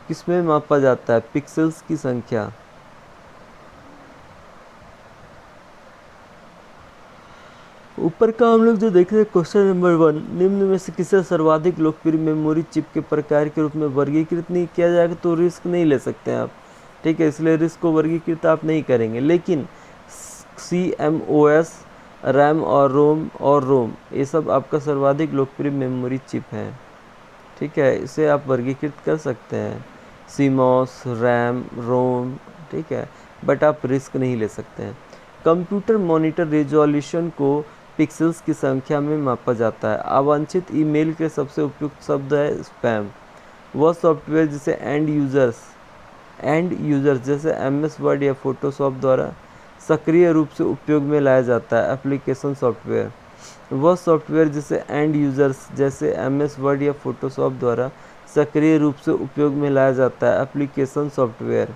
किसमें मापा जाता है? पिक्सेल्स की संख्या। ऊपर का हम लोग जो देख रहे हैं क्वेश्चन नंबर 1, निम्न में से किसे सर्वाधिक लोकप्रिय मेमोरी चिप के प्रकार के रूप में वर्गीकृत नहीं किया जाएगा? तो रिस्क नहीं ले सकते हैं आप, ठीक है, इसलिए रिस्क को वर्गीकृत आप नहीं करेंगे। लेकिन CMOS, रैम और रोम ये सब आपका सर्वाधिक लोकप्रिय मेमोरी चिप है, ठीक है, इसे आप वर्गीकृत कर सकते हैं। CMOS, रैम, रोम, ठीक है, बट आप रिस्क नहीं ले सकते हैं। कंप्यूटर मॉनिटर रिजॉल्यूशन को पिक्सेल्स की संख्या में मापा जाता है। अवांछित ईमेल के सबसे उपयुक्त शब्द है स्पैम। वह सॉफ्टवेयर जिसे एंड यूजर्स जैसे MS वर्ड या फोटोशॉप द्वारा सक्रिय रूप से उपयोग में लाया जाता है। Application software. वह सॉफ्टवेयर जिसे एंड यूजर्स जैसे MS वर्ड या फोटोशॉप द्वारा सक्रिय रूप से उपयोग में लाया जाता है। Application software.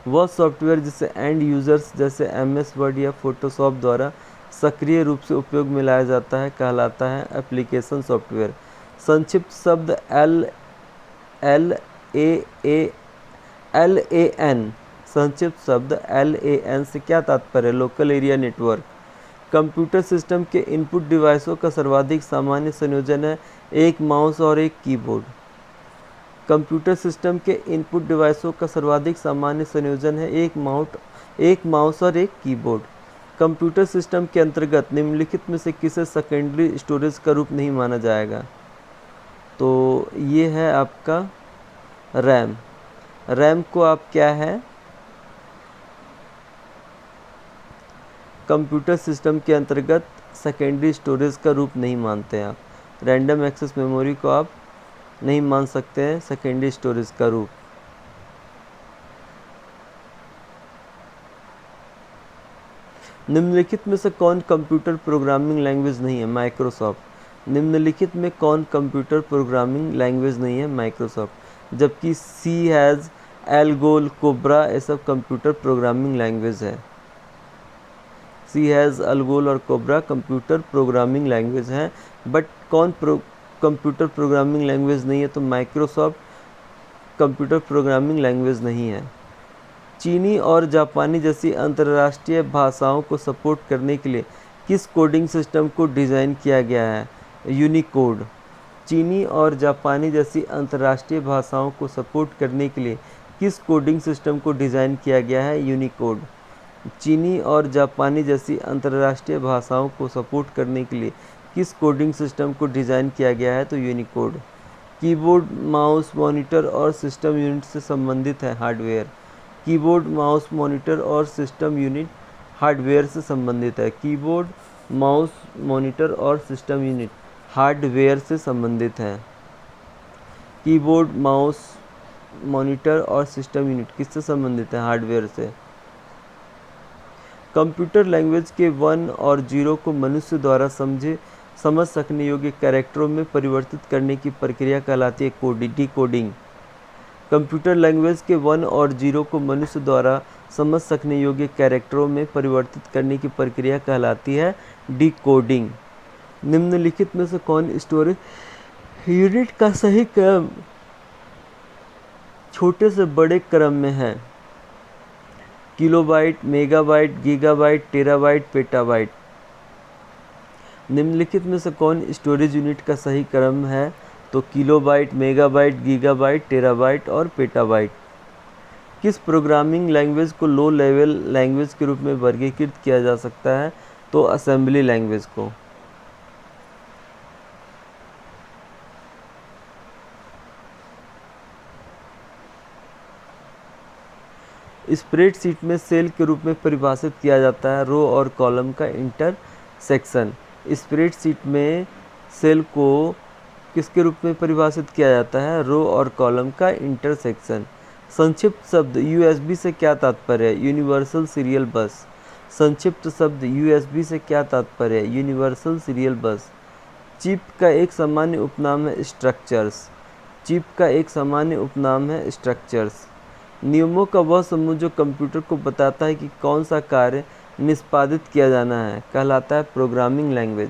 वह सॉफ्टवेयर जिसे एंड यूजर्स जैसे MS वर्ड या फोटोशॉप द्वारा सक्रिय रूप से उपयोग में लाया जाता है कहलाता है एप्लीकेशन सॉफ्टवेयर। संक्षिप्त शब्द LAN। संक्षिप्त शब्द LAN से क्या तात्पर्य? Local area network. Computer system के इनपुट डिवाइसों का सर्वाधिक सामान्य संयोजन है एक माउस और एक कीबोर्ड। कंप्यूटर सिस्टम के इनपुट डिवाइसों का सर्वाधिक सामान्य संयोजन है एक माउस और एक कीबोर्ड। कंप्यूटर सिस्टम के अंतर्गत निम्नलिखित में से किसे सेकेंडरी स्टोरेज का रूप नहीं माना जाएगा? तो ये है आपका रैम। रैम को आप क्या है, कंप्यूटर सिस्टम के अंतर्गत सेकेंडरी स्टोरेज का रूप नहीं मानते हैं आप। रैंडम एक्सेस मेमोरी को आप नहीं मान सकते हैं सेकेंडरी स्टोरेज का रूप। निम्नलिखित में से कौन कंप्यूटर प्रोग्रामिंग लैंग्वेज नहीं है? माइक्रोसॉफ्ट। निम्नलिखित में कौन कंप्यूटर प्रोग्रामिंग लैंग्वेज नहीं है? माइक्रोसॉफ्ट। जबकि सी हैज़, एल्गोल, कोब्रा ये सब कंप्यूटर प्रोग्रामिंग लैंग्वेज है। सी हैज़, एल्गोल और कोब्रा कंप्यूटर प्रोग्रामिंग लैंग्वेज हैं। बट कौन कंप्यूटर प्रोग्रामिंग लैंग्वेज नहीं है? तो माइक्रोसॉफ्ट कंप्यूटर प्रोग्रामिंग लैंग्वेज नहीं है। चीनी और जापानी जैसी अंतर्राष्ट्रीय भाषाओं को सपोर्ट करने के लिए किस कोडिंग सिस्टम को डिज़ाइन किया गया है? यूनिकोड। चीनी और जापानी जैसी अंतर्राष्ट्रीय भाषाओं को सपोर्ट करने के लिए किस कोडिंग सिस्टम को डिज़ाइन किया गया है? यूनिकोड। चीनी और जापानी जैसी अंतर्राष्ट्रीय भाषाओं को सपोर्ट करने के लिए किस कोडिंग सिस्टम को डिज़ाइन किया गया है? तो यूनिकोड। कीबोर्ड, माउस, मॉनिटर और सिस्टम यूनिट से संबंधित है हार्डवेयर। कीबोर्ड, माउस, मॉनिटर और सिस्टम यूनिट हार्डवेयर से संबंधित है। कीबोर्ड, माउस, मॉनिटर और सिस्टम यूनिट हार्डवेयर से संबंधित है। कीबोर्ड, माउस, मॉनिटर और सिस्टम यूनिट किससे संबंधित है? हार्डवेयर से। कंप्यूटर लैंग्वेज के 1 और 0 को मनुष्य द्वारा समझ सकने योग्य कैरेक्टरों में परिवर्तित करने की प्रक्रिया कहलाती है डिकोडिंग। कंप्यूटर लैंग्वेज के 1 और 0 को मनुष्य द्वारा समझ सकने योग्य कैरेक्टरों में परिवर्तित करने की प्रक्रिया कहलाती है डिकोडिंग। निम्नलिखित में से कौन स्टोरेज यूनिट का सही क्रम छोटे से बड़े क्रम में है? Kilobyte, megabyte, gigabyte, terabyte, petabyte. निम्नलिखित में से कौन स्टोरेज यूनिट का सही क्रम है? तो किलोबाइट, मेगाबाइट, गीगाबाइट, टेराबाइट और पेटाबाइट। किस प्रोग्रामिंग लैंग्वेज को लो लेवल लैंग्वेज के रूप में वर्गीकृत किया जा सकता है? तो असेंबली लैंग्वेज को। स्प्रेडशीट में सेल के रूप में परिभाषित किया जाता है रो और कॉलम का इंटरसेक्शन। स्प्रेडशीट में सेल को किसके रूप में परिभाषित किया जाता है? रो और कॉलम का इंटरसेक्शन। संक्षिप्त शब्द यूएसबी से क्या तात्पर्य है? यूनिवर्सल सीरियल बस। संक्षिप्त शब्द यूएसबी से क्या तात्पर्य है? यूनिवर्सल सीरियल बस। चिप का एक सामान्य उपनाम है स्ट्रक्चर्स। चिप का एक सामान्य उपनाम है स्ट्रक्चर्स। नियमों का वह समूह जो कंप्यूटर को बताता है कि कौन सा कार्य निष्पादित किया जाना है कहलाता है प्रोग्रामिंग लैंग्वेज।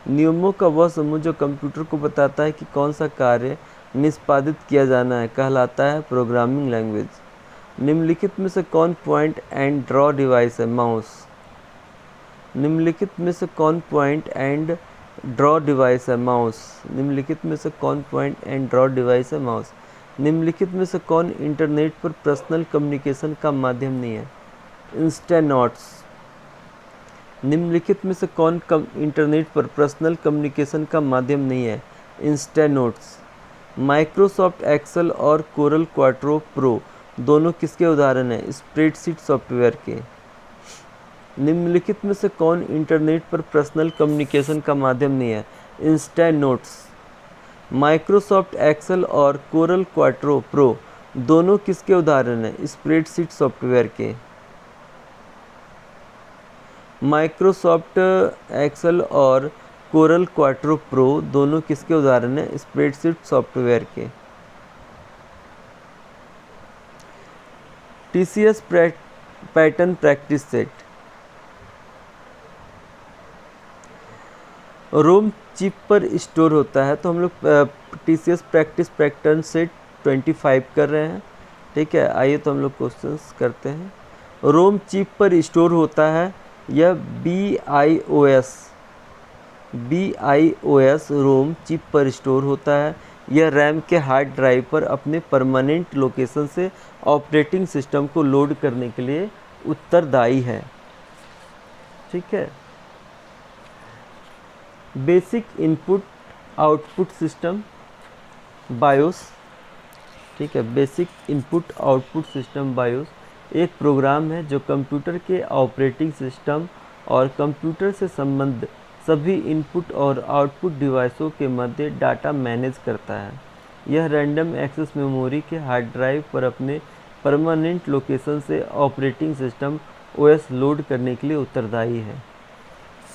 नियमों का वह समूह जो कंप्यूटर को बताता है कि कौन सा कार्य निष्पादित किया जाना है कहलाता है प्रोग्रामिंग लैंग्वेज। निम्नलिखित में से कौन पॉइंट एंड ड्रॉ डिवाइस है? माउस। निम्नलिखित में से कौन पॉइंट एंड ड्रॉ डिवाइस है? माउस। निम्नलिखित में से कौन पॉइंट एंड ड्रॉ डिवाइस है? माउस। निम्नलिखित में से कौन इंटरनेट पर पर्सनल कम्युनिकेशन का माध्यम नहीं है? इंस्टानॉट्स। निम्नलिखित में से कौन इंटरनेट पर पर्सनल कम्युनिकेशन का माध्यम नहीं है? इंस्टानोट्स। माइक्रोसॉफ्ट एक्सेल और कोरल क्वाड्रो प्रो दोनों किसके उदाहरण हैं? स्प्रेडशीट सॉफ्टवेयर के। निम्नलिखित में से कौन इंटरनेट पर पर्सनल कम्युनिकेशन का माध्यम नहीं है? इंस्टानोट्स। माइक्रोसॉफ्ट एक्सेल और कोरल क्वाड्रो प्रो दोनों किसके उदाहरण हैं? स्प्रेडशीट सॉफ्टवेयर के। माइक्रोसॉफ्ट एक्सेल और कोरल क्वाड्रो प्रो दोनों किसके उदाहरण हैं? स्प्रेडशीट सॉफ्टवेयर के। टीसीएस पैटर्न प्रैक्टिस सेट रोम चिप पर स्टोर होता है, तो हम लोग टीसीएस प्रैक्टिस पैटर्न सेट 25 कर रहे हैं। ठीक है, आइए तो हम लोग क्वेश्चंस करते हैं। रोम चिप पर स्टोर होता है, यह BIOS रोम चिप पर स्टोर होता है। यह रैम के हार्ड ड्राइव पर अपने परमानेंट लोकेशन से ऑपरेटिंग सिस्टम को लोड करने के लिए उत्तरदायी है। ठीक है। Basic input output system BIOS. ठीक है, basic input output system BIOS एक प्रोग्राम है जो कंप्यूटर के ऑपरेटिंग सिस्टम और कंप्यूटर से संबंधित सभी इनपुट और आउटपुट डिवाइसों के मध्य डाटा मैनेज करता है। यह रैंडम एक्सेस मेमोरी के हार्ड ड्राइव पर अपने परमानेंट लोकेशन से ऑपरेटिंग सिस्टम ओएस लोड करने के लिए उत्तरदायी है।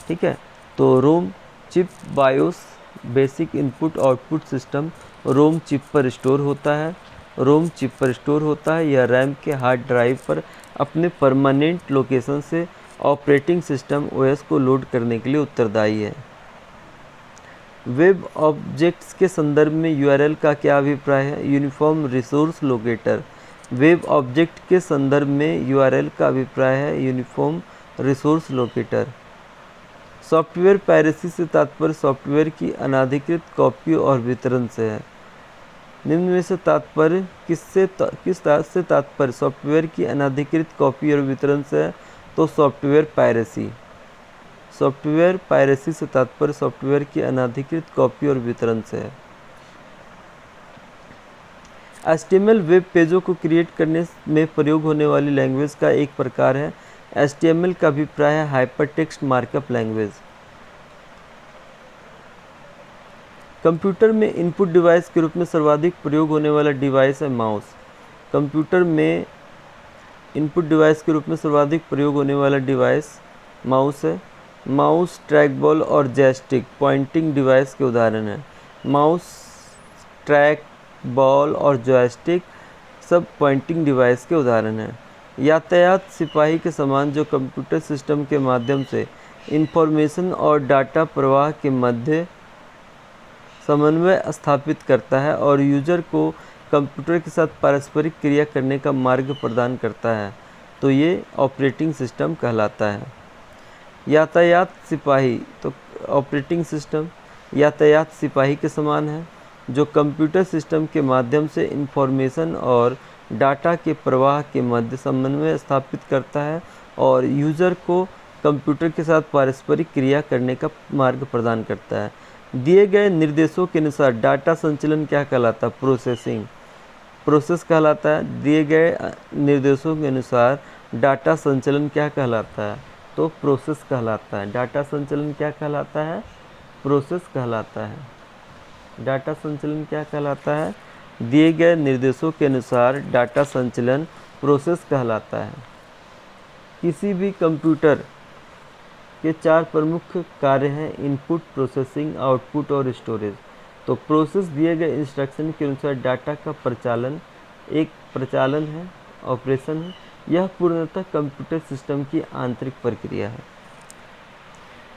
ठीक है, तो ROM chip BIOS basic input output system ROM chip पर स्टोर होता है। रोम चिप पर स्टोर होता है, यह रैम के हार्ड ड्राइव पर अपने परमानेंट लोकेशन से ऑपरेटिंग सिस्टम ओएस को लोड करने के लिए उत्तरदायी है। वेब ऑब्जेक्ट्स के संदर्भ में यूआरएल का क्या अभिप्राय है? Uniform resource locator. Web object के संदर्भ में यूआरएल का अभिप्राय है uniform resource locator. Software piracy से तात्पर्य सॉफ्टवेयर की अनाधिकृत कॉपी और वितरण से है। निम्न में से तात्पर्य किस से तात्पर्य सॉफ्टवेयर की अनाधिकृत कॉपी और वितरण से है? तो सॉफ्टवेयर पायरेसी। सॉफ्टवेयर पायरेसी से तात्पर्य सॉफ्टवेयर की अनाधिकृत कॉपी और वितरण से है। HTML वेब पेजों को क्रिएट करने में प्रयोग होने वाली लैंग्वेज का एक प्रकार है। HTML का अभिप्राय है हाइपरटेक्स्ट मार्कअप लैंग्वेज। कंप्यूटर में इनपुट डिवाइस के रूप में सर्वाधिक प्रयोग होने वाला डिवाइस है माउस। कंप्यूटर में इनपुट डिवाइस के रूप में सर्वाधिक प्रयोग होने वाला डिवाइस माउस है। माउस, ट्रैक बॉल और जॉयस्टिक पॉइंटिंग डिवाइस के उदाहरण हैं। माउस, ट्रैक बॉल और जॉयस्टिक सब पॉइंटिंग डिवाइस के उदाहरण हैं। यातायात सिपाही के समान जो कंप्यूटर सिस्टम के माध्यम से इंफॉर्मेशन और डाटा प्रवाह के मध्य समन्वय स्थापित करता है और यूजर को कंप्यूटर के साथ पारस्परिक क्रिया करने का मार्ग प्रदान करता है, तो ये ऑपरेटिंग सिस्टम कहलाता है। यातायात सिपाही, तो ऑपरेटिंग सिस्टम यातायात सिपाही के समान है जो कंप्यूटर सिस्टम के माध्यम से इंफॉर्मेशन और डाटा के प्रवाह के मध्य समन्वय स्थापित करता है और यूज़र को कंप्यूटर के साथ पारस्परिक क्रिया करने का मार्ग प्रदान करता है। दिए गए निर्देशों के अनुसार डाटा संचलन क्या कहलाता है? प्रोसेसिंग, प्रोसेस कहलाता है। दिए गए निर्देशों के अनुसार डाटा संचलन क्या कहलाता है? तो प्रोसेस कहलाता है। डाटा संचलन क्या कहलाता है? प्रोसेस कहलाता है। डाटा संचलन क्या कहलाता है? दिए गए निर्देशों के अनुसार डाटा संचलन प्रोसेस कहलाता है। किसी भी कंप्यूटर के 4 प्रमुख कार्य हैं: इनपुट, प्रोसेसिंग, आउटपुट और स्टोरेज। तो प्रोसेस दिए गए इंस्ट्रक्शन के अनुसार डाटा का प्रचालन एक प्रचालन है, ऑपरेशन है। यह पूर्णतः कंप्यूटर सिस्टम की आंतरिक प्रक्रिया है।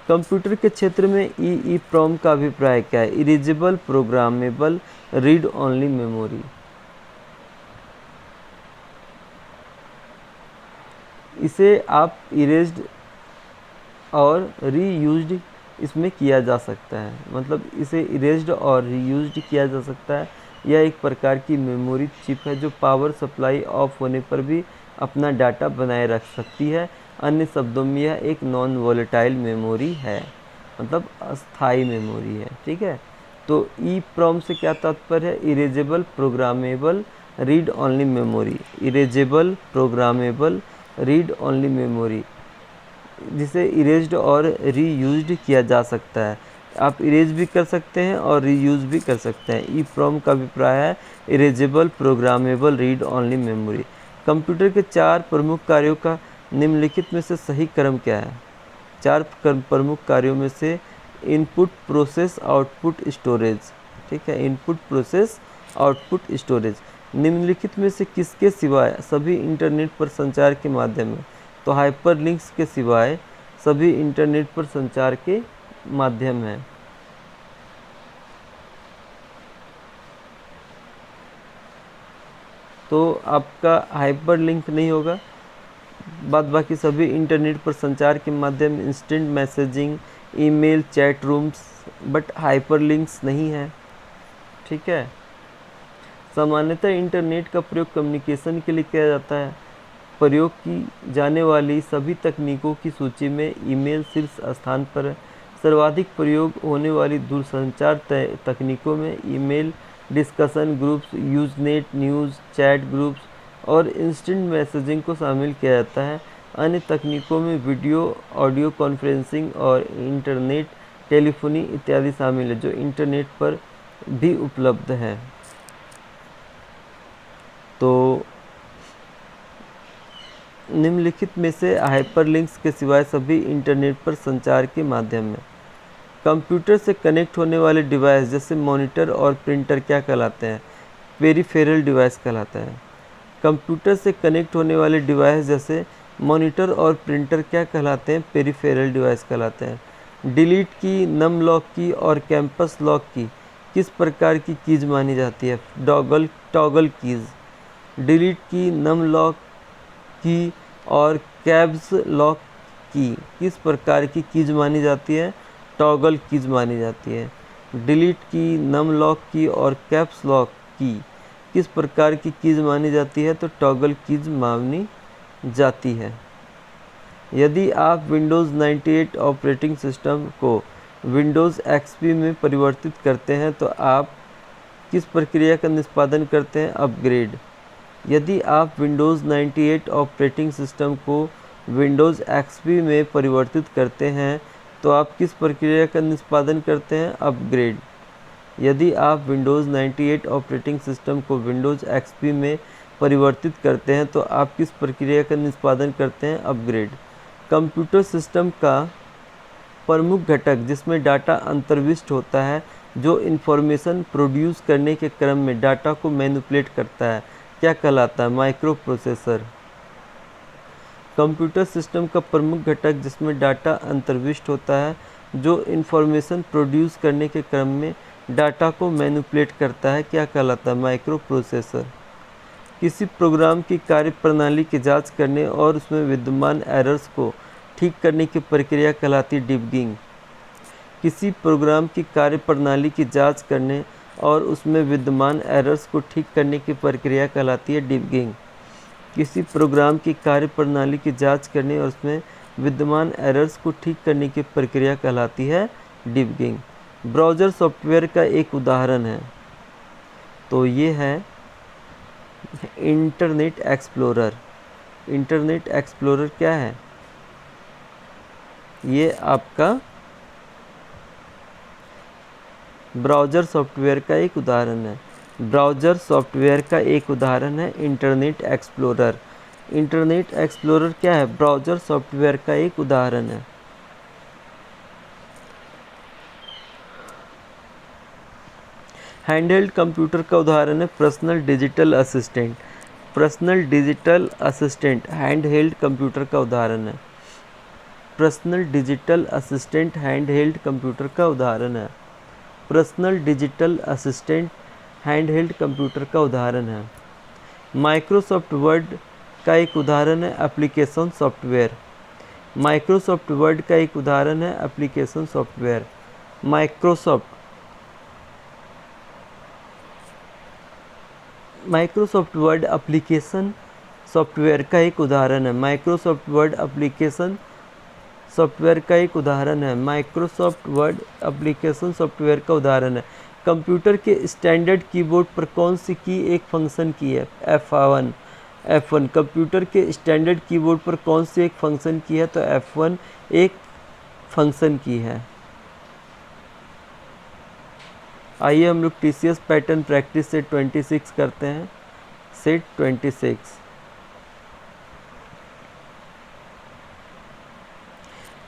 कंप्यूटर के क्षेत्र में EEPROM का अभिप्राय क्या है? Erasable programmable read only memory. इसे आप इरेज्ड और रीयूज्ड इसमें किया जा सकता है, मतलब इसे इरेज्ड और रीयूज्ड किया जा सकता है। यह एक प्रकार की मेमोरी चिप है जो पावर सप्लाई ऑफ होने पर भी अपना डाटा बनाए रख सकती है। अन्य शब्दों में यह एक नॉन वोलेटाइल मेमोरी है, मतलब अस्थाई मेमोरी है। ठीक है, तो EEPROM से क्या तात्पर्य है? Erasable programmable read only memory. Erasable programmable read only memory, जिसे इरेज्ड और रीयूज्ड किया जा सकता है। आप इरेज भी कर सकते हैं और रीयूज भी कर सकते हैं। EEPROM का अभिप्राय है erasable programmable read only memory. Computer के 4 प्रमुख कार्यों का निम्नलिखित में से सही क्रम क्या है? 4 प्रमुख कार्यों में से इनपुट, प्रोसेस, आउटपुट, स्टोरेज। ठीक है, इनपुट, प्रोसेस, आउटपुट, स्टोरेज। निम्नलिखित में से किसके सिवाय सभी इंटरनेट पर संचार के माध्यम है? तो हाइपरलिंक्स के सिवाय सभी इंटरनेट पर संचार के माध्यम है। तो आपका हाइपरलिंक नहीं होगा, बाद बाकी सभी इंटरनेट पर संचार के माध्यम, instant messaging, email, chat rooms, but hyperlinks नहीं है। ठीक है, सामान्यतः इंटरनेट का प्रयोग कम्युनिकेशन के लिए किया जाता है। प्रयोग की जाने वाली सभी तकनीकों की सूची में ईमेल शीर्ष स्थान पर है। सर्वाधिक प्रयोग होने वाली दूरसंचार तकनीकों में email, discussion groups, Usenet, news, chat groups और इंस्टेंट मैसेजिंग को शामिल किया जाता है। अन्य तकनीकों में वीडियो, ऑडियो कॉन्फ्रेंसिंग और इंटरनेट टेलीफोनी इत्यादि शामिल है, जो इंटरनेट पर भी उपलब्ध है। तो निम्नलिखित में से हाइपरलिंक्स के सिवाय सभी इंटरनेट पर संचार के माध्यम हैं। कंप्यूटर से कनेक्ट होने वाले डिवाइस जैसे मॉनिटर और प्रिंटर क्या कहलाते हैं? पेरिफेरल डिवाइस कहलाता है। कंप्यूटर से कनेक्ट होने वाले डिवाइस जैसे मॉनिटर और प्रिंटर क्या कहलाते हैं? पेरिफेरल डिवाइस कहलाते हैं। डिलीट की, नम लॉक की और कैंपस लॉक की किस प्रकार की कीज मानी जाती है? Toggle keys. डिलीट की, नम लॉक की और कैप्स लॉक की किस प्रकार की कीज मानी जाती है? टॉगल कीज मानी जाती है। डिलीट की, नम लॉक की और कैप्स लॉक की किस प्रकार की कीज मानी जाती है? तो टॉगल कीज मानी जाती है। यदि आप विंडोज़ 98 ऑपरेटिंग सिस्टम को विंडोज़ एक्सपी में परिवर्तित करते हैं तो आप किस प्रक्रिया का निष्पादन करते हैं? अपग्रेड। यदि आप विंडोज़ 98 ऑपरेटिंग सिस्टम को विंडोज़ एक्सपी में परिवर्तित करते हैं तो आप किस प्रक्रिया का निष्पादन करते हैं? अपग्रेड। यदि आप विंडोज़ 98 ऑपरेटिंग सिस्टम को विंडोज़ एक्सपी में परिवर्तित करते हैं तो आप किस प्रक्रिया का निष्पादन करते हैं? अपग्रेड। कंप्यूटर सिस्टम का प्रमुख घटक जिसमें डाटा अंतर्विष्ट होता है, जो इन्फॉर्मेशन प्रोड्यूस करने के क्रम में डाटा को मैनिपुलेट करता है, क्या कहलाता है? Micro processor. कंप्यूटर सिस्टम का प्रमुख घटक जिसमें डाटा अंतर्विष्ट होता है, जो इन्फॉर्मेशन प्रोड्यूस करने के क्रम में डाटा को मैनिपुलेट करता है, क्या कहलाता है? Micro processor. किसी प्रोग्राम की कार्यप्रणाली की जांच करने और उसमें विद्यमान एरर्स को ठीक करने की प्रक्रिया कहलाती है डिबगिंग। किसी प्रोग्राम की कार्यप्रणाली की जांच करने और उसमें विद्यमान एरर्स को ठीक करने की प्रक्रिया कहलाती है डिबगिंग। किसी प्रोग्राम की कार्यप्रणाली की जांच करने और उसमें विद्यमान एरर्स को ठीक करने की प्रक्रिया कहलाती है डिबगिंग। ब्राउज़र सॉफ्टवेयर का एक उदाहरण है, तो ये है इंटरनेट एक्सप्लोरर। इंटरनेट एक्सप्लोरर क्या है? ये आपका ब्राउज़र सॉफ्टवेयर का एक उदाहरण है। ब्राउज़र सॉफ्टवेयर का एक उदाहरण है इंटरनेट एक्सप्लोरर। इंटरनेट एक्सप्लोरर क्या है? ब्राउज़र सॉफ्टवेयर का एक उदाहरण है। हैंडहेल्ड कंप्यूटर का उदाहरण है personal digital assistant. Personal digital assistant handheld computer का उदाहरण है। Personal digital assistant handheld computer का उदाहरण है। Personal digital assistant handheld computer का उदाहरण है। माइक्रोसॉफ्ट वर्ड का एक उदाहरण है एप्लीकेशन सॉफ्टवेयर। माइक्रोसॉफ्ट वर्ड का एक उदाहरण है application software. Microsoft word application software का एक उदाहरण है। माइक्रोसॉफ्ट वर्ड एप्लीकेशन सॉफ्टवेयर का एक उदाहरण है। माइक्रोसॉफ्ट वर्ड एप्लीकेशन सॉफ्टवेयर का उदाहरण है। कंप्यूटर के स्टैंडर्ड कीबोर्ड पर कौन सी की एक फंक्शन की है? F1। कंप्यूटर के स्टैंडर्ड कीबोर्ड पर कौन सी एक फंक्शन की है? तो F1 एक फंक्शन की है। आइए हम लोग TCS पैटर्न प्रैक्टिस सेट 26 करते हैं। सेट 26।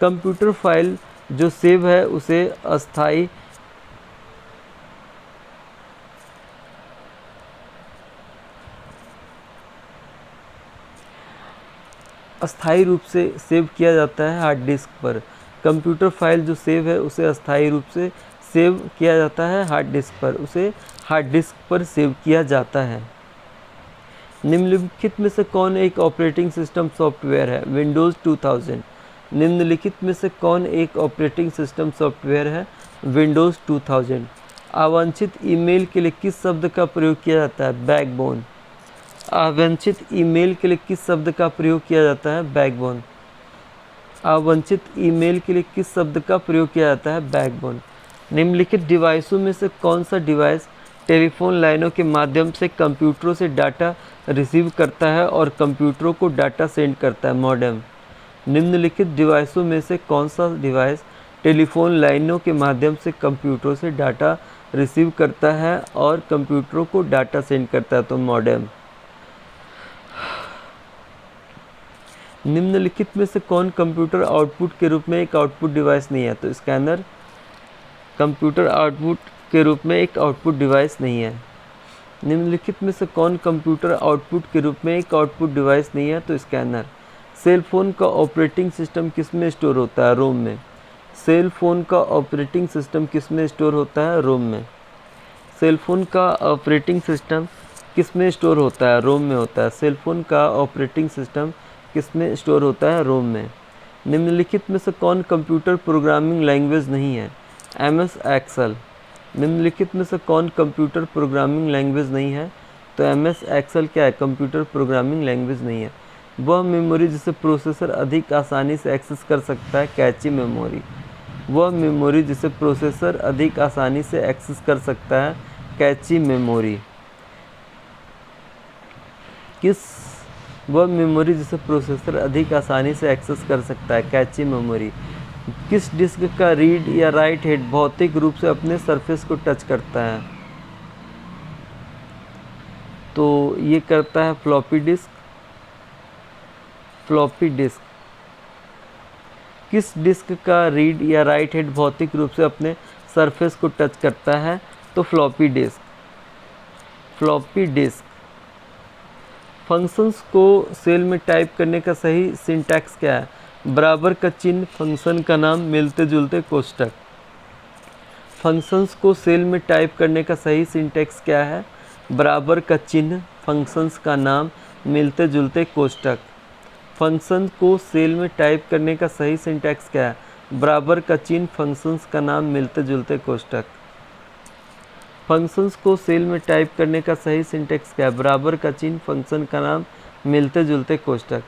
कंप्यूटर फाइल जो सेव है उसे अस्थायी रूप से सेव किया जाता है हार्ड डिस्क पर। कंप्यूटर फाइल जो सेव है उसे अस्थायी रूप से सेव किया जाता है हार्ड डिस्क पर। उसे हार्ड डिस्क पर सेव किया जाता है। निम्नलिखित में से कौन एक ऑपरेटिंग सिस्टम सॉफ्टवेयर है? विंडोज़ 2000। निम्नलिखित में से कौन एक ऑपरेटिंग सिस्टम सॉफ्टवेयर है? विंडोज़ 2000। अवांछित ईमेल के लिए किस शब्द का प्रयोग किया जाता है? बैकबोन। अवांछित ईमेल के लिए किस शब्द का प्रयोग किया जाता है? बैकबोन। अवांछित ईमेल के लिए किस शब्द का प्रयोग किया जाता है? बैकबोन। निम्नलिखित डिवाइसों में से कौन सा डिवाइस टेलीफोन लाइनों के माध्यम से कंप्यूटरों से डाटा रिसीव करता है और कंप्यूटरों को डाटा सेंड करता है? मॉडेम। निम्नलिखित डिवाइसों में से कौन सा डिवाइस टेलीफोन लाइनों के माध्यम से कंप्यूटरों से डाटा रिसीव करता है और कंप्यूटरों को डाटा सेंड करता है? तो मॉडेम। निम्नलिखित में से कौन कंप्यूटर आउटपुट के रूप में एक आउटपुट डिवाइस नहीं है? तो स्कैनर कंप्यूटर आउटपुट के रूप में एक आउटपुट डिवाइस नहीं है। निम्नलिखित में से कौन कंप्यूटर आउटपुट के रूप में एक आउटपुट डिवाइस नहीं है? तो स्कैनर। सेल फोन का ऑपरेटिंग सिस्टम किस में स्टोर होता है? रोम में। सेल फोन का ऑपरेटिंग सिस्टम किस में स्टोर होता है? रोम में। सेल फोन का ऑपरेटिंग सिस्टम किस में स्टोर होता है? रोम में होता है। सेल फोन का ऑपरेटिंग सिस्टम किस में स्टोर होता है? रोम में। निम्नलिखित में से कौन कंप्यूटर प्रोग्रामिंग लैंग्वेज नहीं है? MS Excel. निम्नलिखित में से कौन कंप्यूटर प्रोग्रामिंग लैंग्वेज नहीं है? तो MS एक्सेल क्या है? कंप्यूटर प्रोग्रामिंग लैंग्वेज नहीं है। वह मेमोरी जिसे प्रोसेसर अधिक आसानी से एक्सेस कर सकता है, कैची मेमोरी। वह मेमोरी जिसे प्रोसेसर अधिक आसानी से एक्सेस कर सकता है, कैची मेमोरी। वह मेमोरी जिसे प्रोसेसर अधिक आसानी से एक्सेस कर सकता है, कैची मेमोरी। किस डिस्क का रीड या राइट हेड भौतिक रूप से अपने सरफेस को टच करता है? तो ये करता है फ्लॉपी डिस्क। Floppy disk. किस डिस्क का रीड या राइट हेड भौतिक रूप से अपने सरफेस को टच करता है? तो floppy disk. Floppy disk. Functions को सेल में टाइप करने का सही सिंटैक्स क्या है? बराबर का चिन्ह, फंक्शन का नाम, मिलते जुलते कोष्ठक। फंक्शंस को सेल में टाइप करने का सही सिंटैक्स क्या है? बराबर का चिन्ह, फंक्शंस का नाम, मिलते जुलते कोष्ठक। फंक्शन को सेल में टाइप करने का सही सिंटैक्स क्या है? बराबर का चिन्ह, फंक्शंस का नाम, मिलते जुलते कोष्ठक। फंक्शंस को सेल में टाइप करने का सही सिंटैक्स क्या है? बराबर का चिन्ह, फंक्शन का नाम, मिलते जुलते कोष्ठक।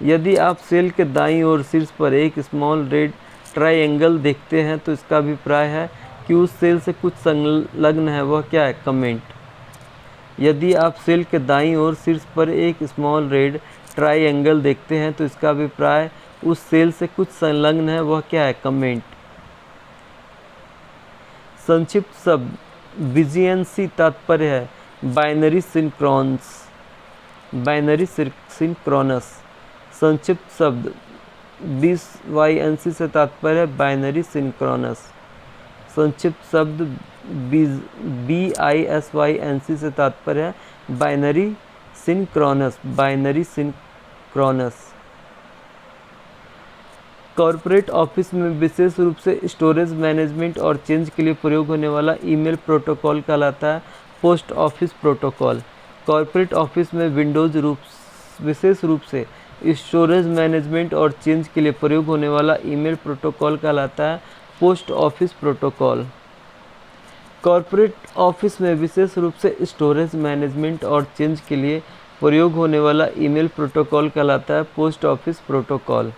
यदि आप सेल के दाईं ओर शीर्ष पर एक स्मॉल रेड ट्रायंगल देखते हैं तो इसका अभिप्राय है कि उस सेल से कुछ संलग्न है, वह क्या है? कमेंट। यदि आप सेल के दाईं ओर शीर्ष पर एक स्मॉल रेड ट्रायंगल देखते हैं तो इसका अभिप्राय उस सेल से कुछ संलग्न है, वह क्या है? कमेंट। संक्षिप्त शब्द बीजीएनसी तात्पर्य है बाइनरी सिंक्रोनस। Binary synchronous. संक्षिप्त शब्द BYNC से तात्पर्य है बाइनरी सिंक्रोनस। संक्षिप्त शब्द BISYNC से तात्पर्य है binary synchronous. Binary synchronous. Corporate office में विशेष रूप से स्टोरेज मैनेजमेंट और चेंज के लिए प्रयोग होने वाला ईमेल प्रोटोकॉल कहलाता है post office protocol. Corporate office में विशेष रूप से स्टोरेज मैनेजमेंट और चेंज के लिए प्रयोग होने वाला ईमेल प्रोटोकॉल कहलाता है post office protocol. Corporate office में विशेष रूप से स्टोरेज मैनेजमेंट और चेंज के लिए प्रयोग होने वाला ईमेल प्रोटोकॉल कहलाता है post office protocol.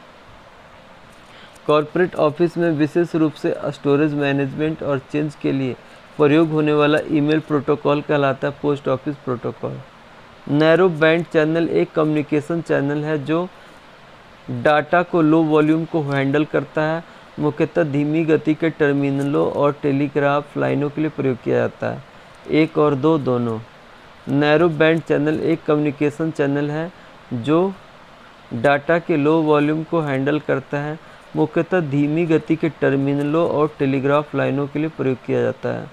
Corporate office में विशेष रूप से स्टोरेज मैनेजमेंट और चेंज के लिए प्रयोग होने वाला ईमेल प्रोटोकॉल कहलाता है post office protocol. Narrow band channel एक कम्युनिकेशन चैनल है जो डाटा को लो वॉल्यूम को हैंडल करता है, मुख्यतः धीमी गति के टर्मिनलों और टेलीग्राफ लाइनों के लिए प्रयोग किया जाता है। 1 और 2 दोनों। नैरो बैंड चैनल एक कम्युनिकेशन चैनल है जो डाटा के लो वॉल्यूम को हैंडल करता है, मुख्यतः धीमी गति के टर्मिनलों और टेलीग्राफ लाइनों के लिए प्रयोग किया जाता है।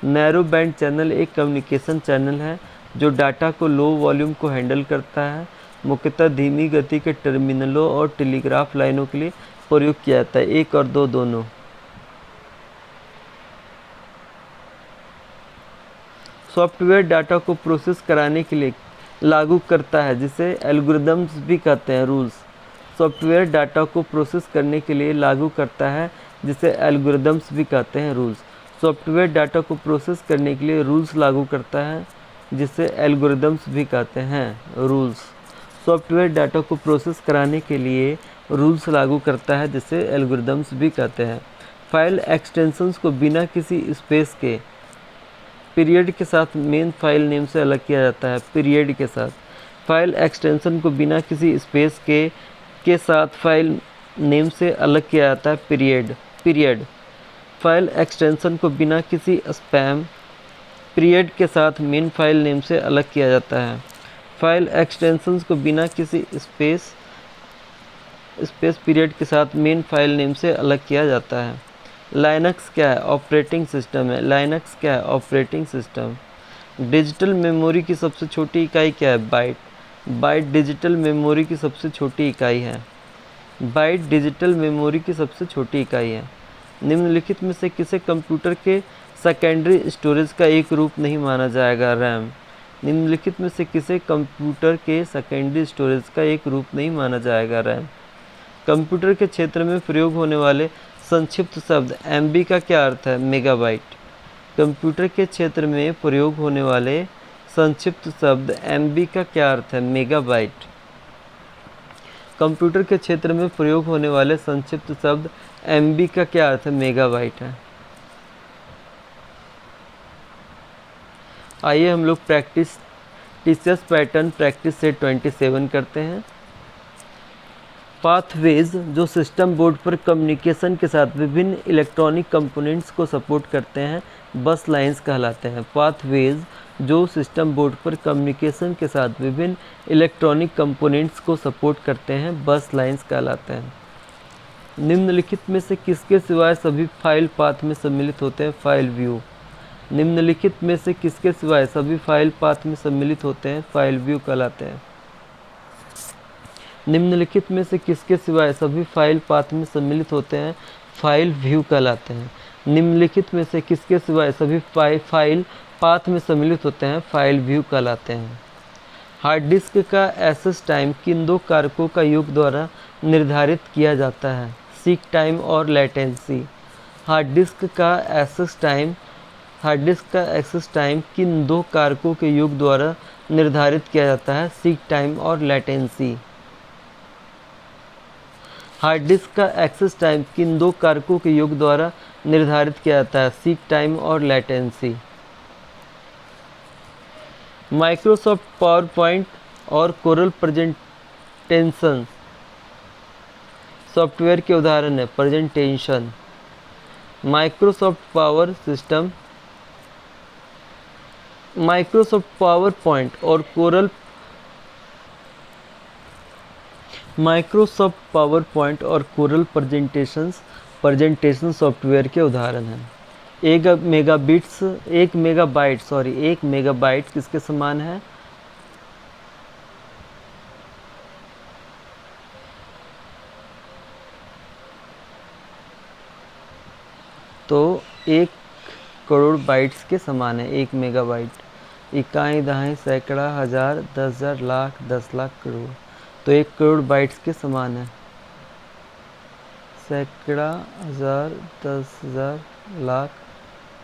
नैरो बैंड चैनल एक कम्युनिकेशन चैनल है जो डाटा को लो वॉल्यूम को हैंडल करता है, मुख्यतः धीमी गति के टर्मिनलों और टेलीग्राफ लाइनों के लिए प्रयोग किया जाता है। 1 और 2 दोनों। सॉफ्टवेयर डाटा को प्रोसेस कराने के लिए लागू करता है जिसे एल्गोरिदम्स भी कहते हैं, रूल्स। सॉफ्टवेयर डाटा को प्रोसेस करने के लिए लागू करता है जिसे एल्गोरिदम्स भी कहते हैं, रूल्स। सॉफ्टवेयर डाटा को प्रोसेस करने के लिए रूल्स लागू करता है जिसे एल्गोरिदम्स भी कहते हैं, रूल्स। सॉफ्टवेयर डाटा को प्रोसेस कराने के लिए रूल्स लागू करता है जिसे एल्गोरिदम्स भी कहते हैं। फाइल एक्सटेंशंस को बिना किसी स्पेस के पीरियड के साथ मेन फाइल नेम से अलग किया जाता है, पीरियड के साथ। फाइल एक्सटेंशन को बिना किसी स्पेस के साथ फाइल नेम से अलग किया जाता है, पीरियड। फाइल एक्सटेंशन को बिना किसी स्पैम पीरियड के साथ मेन फाइल नेम से अलग किया जाता है। फाइल एक्सटेंशंस को बिना किसी स्पेस स्पेस पीरियड के साथ मेन फाइल नेम से अलग किया जाता है। लाइनक्स क्या है? ऑपरेटिंग सिस्टम है। लाइनक्स क्या है? Operating system. डिजिटल मेमोरी की सबसे छोटी इकाई क्या है? बाइट। बाइट डिजिटल मेमोरी की सबसे छोटी इकाई है। बाइट डिजिटल मेमोरी की सबसे छोटी इकाई है। निम्नलिखित में से किसे कंप्यूटर के सेकेंडरी स्टोरेज का एक रूप नहीं माना जाएगा? रैम। निम्नलिखित में से किसे कंप्यूटर के सेकेंडरी स्टोरेज का एक रूप नहीं माना जाएगा? रैम। कंप्यूटर के क्षेत्र में प्रयोग होने वाले संक्षिप्त शब्द एमबी का क्या अर्थ है? मेगाबाइट। कंप्यूटर के क्षेत्र में प्रयोग होने वाले संक्षिप्त शब्द एमबी का क्या अर्थ है? मेगाबाइट। कंप्यूटर के क्षेत्र में प्रयोग होने वाले संक्षिप्त शब्द एमबी का क्या अर्थ है? मेगाबाइट है। आइए हम लोग टीचर्स पैटर्न प्रैक्टिस सेट 27 करते हैं। पाथवेज जो सिस्टम बोर्ड पर कम्युनिकेशन के साथ विभिन्न इलेक्ट्रॉनिक कंपोनेंट्स को सपोर्ट करते हैं, बस लाइंस कहलाते हैं। पाथवेज जो सिस्टम बोर्ड पर कम्युनिकेशन के साथ विभिन्न इलेक्ट्रॉनिक कंपोनेंट्स को सपोर्ट करते हैं, बस लाइंस कहलाते हैं। निम्नलिखित में से किसके सिवाय सभी फाइल पाथ में सम्मिलित होते हैं? File view. निम्नलिखित में से किसके सिवाय सभी फाइल पाथ में सम्मिलित होते हैं? फाइल व्यू कहलाते हैं। निम्नलिखित में से किसके सिवाय सभी फाइल पाथ में सम्मिलित होते हैं? फाइल व्यू कहलाते हैं। निम्नलिखित में से किसके सिवाय सभी फाइल पाथ में सम्मिलित होते हैं? फाइल व्यू कहलाते हैं। हार्ड डिस्क का एक्सेस टाइम किन दो कारकों का योग द्वारा निर्धारित किया जाता है? सीक टाइम और लेटेंसी। हार्ड डिस्क का एक्सेस टाइम किन दो कारकों के योग द्वारा निर्धारित किया जाता है? सीक टाइम और लेटेंसी। हार्ड डिस्क का एक्सेस टाइम किन दो कारकों के योग द्वारा निर्धारित किया जाता है? सीक टाइम और लेटेंसी। माइक्रोसॉफ्ट पावर पॉइंट और कोरल प्रेजेंटेशन सॉफ्टवेयर के उदाहरण है। प्रेजेंटेशन। माइक्रोसॉफ्ट पावर पॉइंट और कोरल प्रेजेंटेशन सॉफ्टवेयर के उदाहरण हैं। एक मेगाबाइट किसके समान है? तो 1 करोड़ बाइट्स के समान है 1 मेगाबाइट। इकाई, दहाई, सैकड़ा, हजार, 10,000, लाख, 10 लाख, करोड़। तो 1 करोड़ बाइट्स के समान है। सैकड़ा, हजार, 10,000, लाख,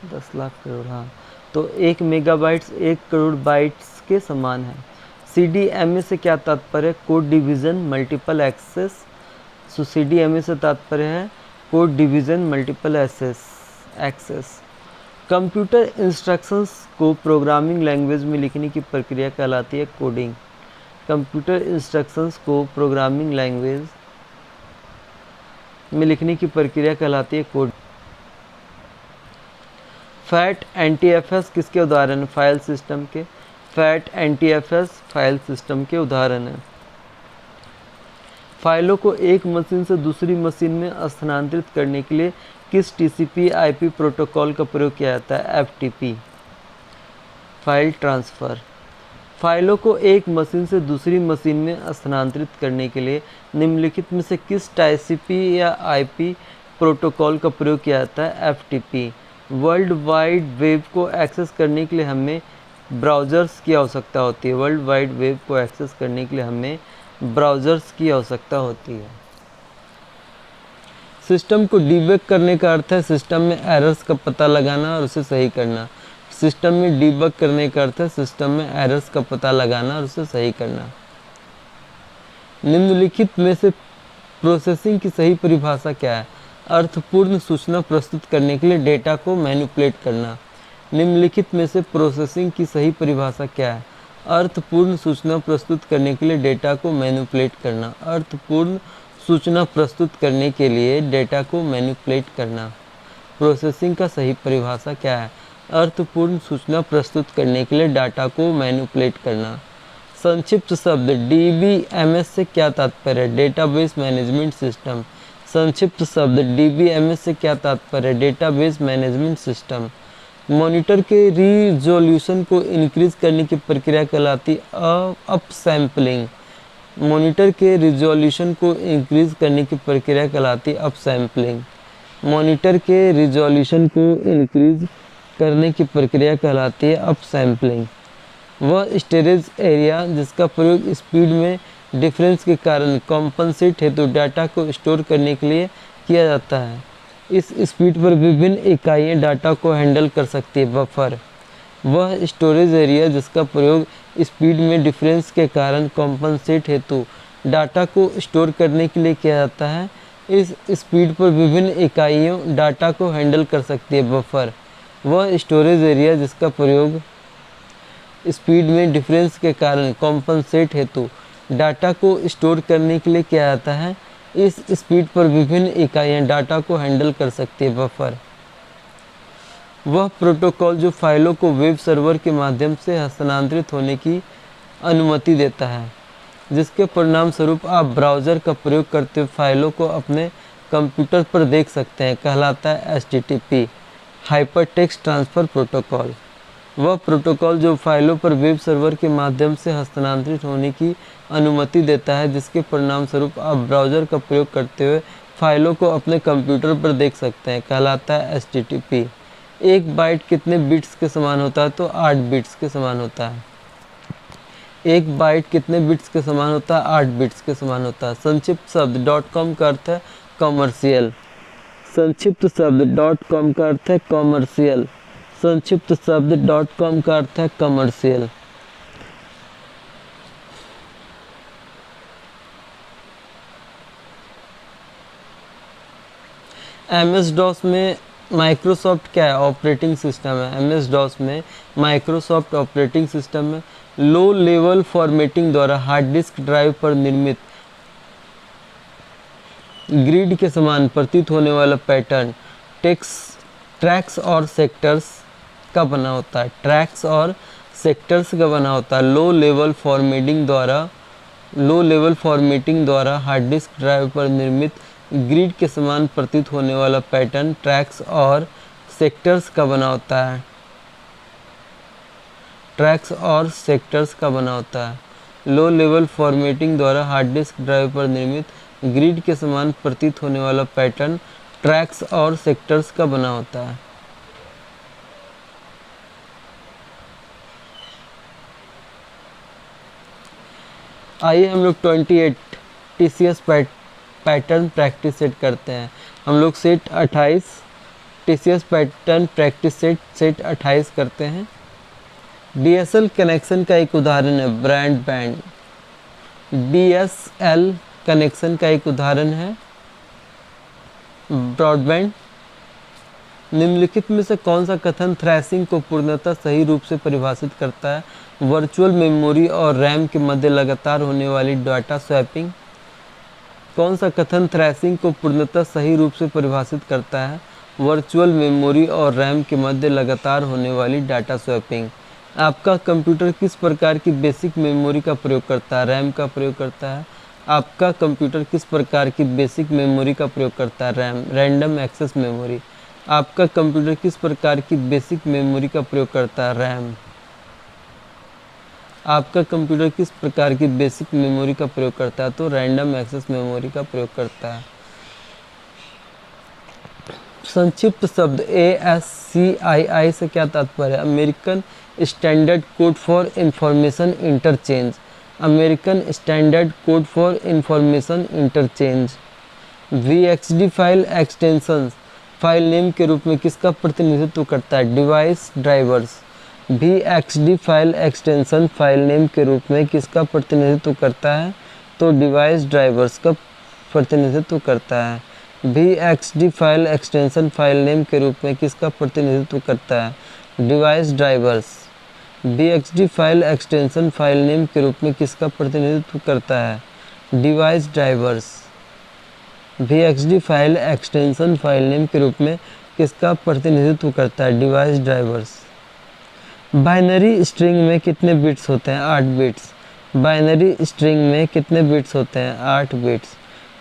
10 लाख, करोड़। हाँ, तो 1 मेगाबाइट्स 1 करोड़ बाइट्स के समान है। CDMA से क्या तात्पर्य? Code division multiple access. So CDMA से तात्पर्य है code division multiple access. Computer instructions को प्रोग्रामिंग लैंग्वेज में लिखने की प्रक्रिया कहलाती है कोडिंग। कंप्यूटर इंस्ट्रक्शंस को प्रोग्रामिंग लैंग्वेज में लिखने की प्रक्रिया कहलाती है कोड। फैट NTFS किसके उदाहरण? फाइल सिस्टम के। फैट NTFS फाइल सिस्टम के उदाहरण हैं। फाइलों को एक मशीन से दूसरी मशीन में स्थानांतरित करने के लिए किस TCP/IP प्रोटोकॉल का प्रयोग किया जाता है? FTP। File transfer. फाइलों को एक मशीन से दूसरी मशीन में स्थानांतरित करने के लिए निम्नलिखित में से किस TCP/IP प्रोटोकॉल का प्रयोग किया जाता है? FTP। वर्ल्ड वाइड वेब को एक्सेस करने के लिए हमें ब्राउज़र्स की आवश्यकता होती है। वर्ल्ड वाइड वेब को एक्सेस करने के लिए हमें ब्राउज़र्स की आवश्यकता होती है। सिस्टम को डीबग करने का अर्थ है सिस्टम में एरर्स का पता लगाना और उसे सही करना। सिस्टम में डीबग करने का अर्थ है सिस्टम में एरर्स का पता लगाना और उसे सही करना। निम्नलिखित में से प्रोसेसिंग की सही परिभाषा क्या है? अर्थपूर्ण सूचना प्रस्तुत करने के लिए डेटा को मैनिपुलेट करना। निम्नलिखित में से प्रोसेसिंग की सही परिभाषा क्या है? अर्थपूर्ण सूचना प्रस्तुत करने के लिए डेटा को मैनिपुलेट करना। अर्थपूर्ण सूचना प्रस्तुत करने के लिए डेटा को मैनिपुलेट करना। प्रोसेसिंग का सही परिभाषा क्या है? अर्थपूर्ण सूचना प्रस्तुत करने के लिए डाटा को मैनिपुलेट करना। संक्षिप्त शब्द DBMS से क्या तात्पर्य है? Database management system. संक्षिप्त शब्द DBMS से क्या तात्पर्य है? Database management system. मॉनिटर के रिजोल्यूशन को इंक्रीज करने की प्रक्रिया कहलाती अप सैम्पलिंग। मॉनिटर के रिजोल्यूशन को इंक्रीज करने की प्रक्रिया कहलाती अप सैम्पलिंग। मॉनिटर के रिजोल्यूशन को इंक्रीज करने की प्रक्रिया कहलाती है अप सैम्पलिंग। वह स्टोरेज एरिया जिसका प्रयोग स्पीड में डिफरेंस के कारण कॉम्पनसेट हेतु डाटा को स्टोर करने के लिए किया जाता है। इस स्पीड पर विभिन्न इकाइयाँ डाटा को हैंडल कर सकती है। बफर वह स्टोरेज एरिया जिसका प्रयोग स्पीड में डिफरेंस के कारण कॉम्पनसेट हेतु डाटा को स्टोर करने के लिए किया जाता है। इस स्पीड पर विभिन्न इकाइयों डाटा को हैंडल कर सकती है। बफर वह स्टोरेज एरिया जिसका प्रयोग स्पीड में डिफरेंस के कारण कॉम्पनसेट हेतु डाटा को स्टोर करने के लिए किया जाता है। इस स्पीड पर विभिन्न इकाइयाँ डाटा को हैंडल कर सकती है। बफर वह प्रोटोकॉल जो फाइलों को वेब सर्वर के माध्यम से हस्तांतरित होने की अनुमति देता है, जिसके परिणाम स्वरूप आप ब्राउज़र का प्रयोग करते हुए फाइलों को अपने कंप्यूटर पर देख सकते हैं, कहलाता है HTTP हाइपरटेक्स्ट ट्रांसफ़र प्रोटोकॉल। वह प्रोटोकॉल जो फाइलों पर वेब सर्वर के माध्यम से हस्तांतरित होने की अनुमति देता है, जिसके परिणाम स्वरूप आप ब्राउज़र का प्रयोग करते हुए फाइलों को अपने कंप्यूटर पर देख सकते हैं, कहलाता है HTTP। एक बाइट कितने बिट्स के समान होता है? तो 8 बिट्स के समान होता है। एक बाइट कितने बिट्स के समान होता है? 8 बिट्स के समान होता है। संक्षिप्त शब्द .com का अर्थ है कॉमर्शियल। संक्षिप्त शब्द .com का अर्थ है कॉमर्शियल। संक्षिप्त शब्द .com का अर्थ है कमर्शियल। MS-DOS में माइक्रोसॉफ्ट क्या है? ऑपरेटिंग सिस्टम है। MS-DOS में माइक्रोसॉफ्ट ऑपरेटिंग सिस्टम में लो लेवल फॉर्मेटिंग द्वारा हार्ड डिस्क ड्राइव पर निर्मित ग्रिड के समान प्रतीत होने वाला पैटर्न ट्रैक्स और सेक्टर्स का बना होता है। ट्रैक्स और सेक्टर्स का बना होता है। लो लेवल फॉर्मेटिंग द्वारा हार्ड डिस्क ड्राइव पर निर्मित ग्रिड के समान प्रतीत होने वाला पैटर्न ट्रैक्स और सेक्टर्स का बना होता है। ट्रैक्स और सेक्टर्स का बना होता है। लो लेवल फॉर्मेटिंग द्वारा हार्ड डिस्क ड्राइव पर निर्मित ग्रिड के समान प्रतीत होने वाला पैटर्न ट्रैक्स और सेक्टर्स का बना होता है। आइए हम लोग 28 TCS पैटर्न प्रैक्टिस सेट करते हैं। हम लोग set 28 TCS pattern practice set 28 करते हैं। DSL कनेक्शन का एक उदाहरण है ब्रॉडबैंड। DSL कनेक्शन का एक उदाहरण है ब्रॉडबैंड। निम्नलिखित में से कौन सा कथन थ्रैशिंग को पूर्णतः सही रूप से परिभाषित करता है? वर्चुअल मेमोरी और रैम के मध्य लगातार होने वाली डाटा स्वैपिंग। कौन सा कथन थ्रैशिंग को पूर्णतः सही रूप से परिभाषित करता है? वर्चुअल मेमोरी और रैम के मध्य लगातार होने वाली डाटा स्वैपिंग। आपका कंप्यूटर किस प्रकार की बेसिक मेमोरी का प्रयोग करता है? रैम का प्रयोग करता है। आपका कंप्यूटर किस प्रकार की बेसिक मेमोरी का प्रयोग करता है? RAM, random access memory. आपका कंप्यूटर किस प्रकार की बेसिक मेमोरी का प्रयोग करता है? रैम। आपका कंप्यूटर किस प्रकार की बेसिक मेमोरी का प्रयोग करता है? तो रैंडम एक्सेस मेमोरी का प्रयोग करता है। संक्षिप्त शब्द ASCII से क्या तात्पर्य है? American standard code for information interchange. American standard code for information interchange. VXD file extension file name के रूप में किसका प्रतिनिधित्व करता है? Device drivers. VXD file extension file name के रूप में किसका प्रतिनिधित्व करता है? तो डिवाइस ड्राइवर्स का प्रतिनिधित्व करता है। VXD file extension file name के रूप में किसका प्रतिनिधित्व करता है? Device drivers. VXD file extension file name के रूप में किसका प्रतिनिधित्व करता है? Device drivers. VXD file extension file name के रूप में किसका प्रतिनिधित्व करता है? Device drivers. बाइनरी स्ट्रिंग में कितने बिट्स होते हैं? 8 बिट्स। बाइनरी स्ट्रिंग में कितने बिट्स होते हैं? 8 बिट्स।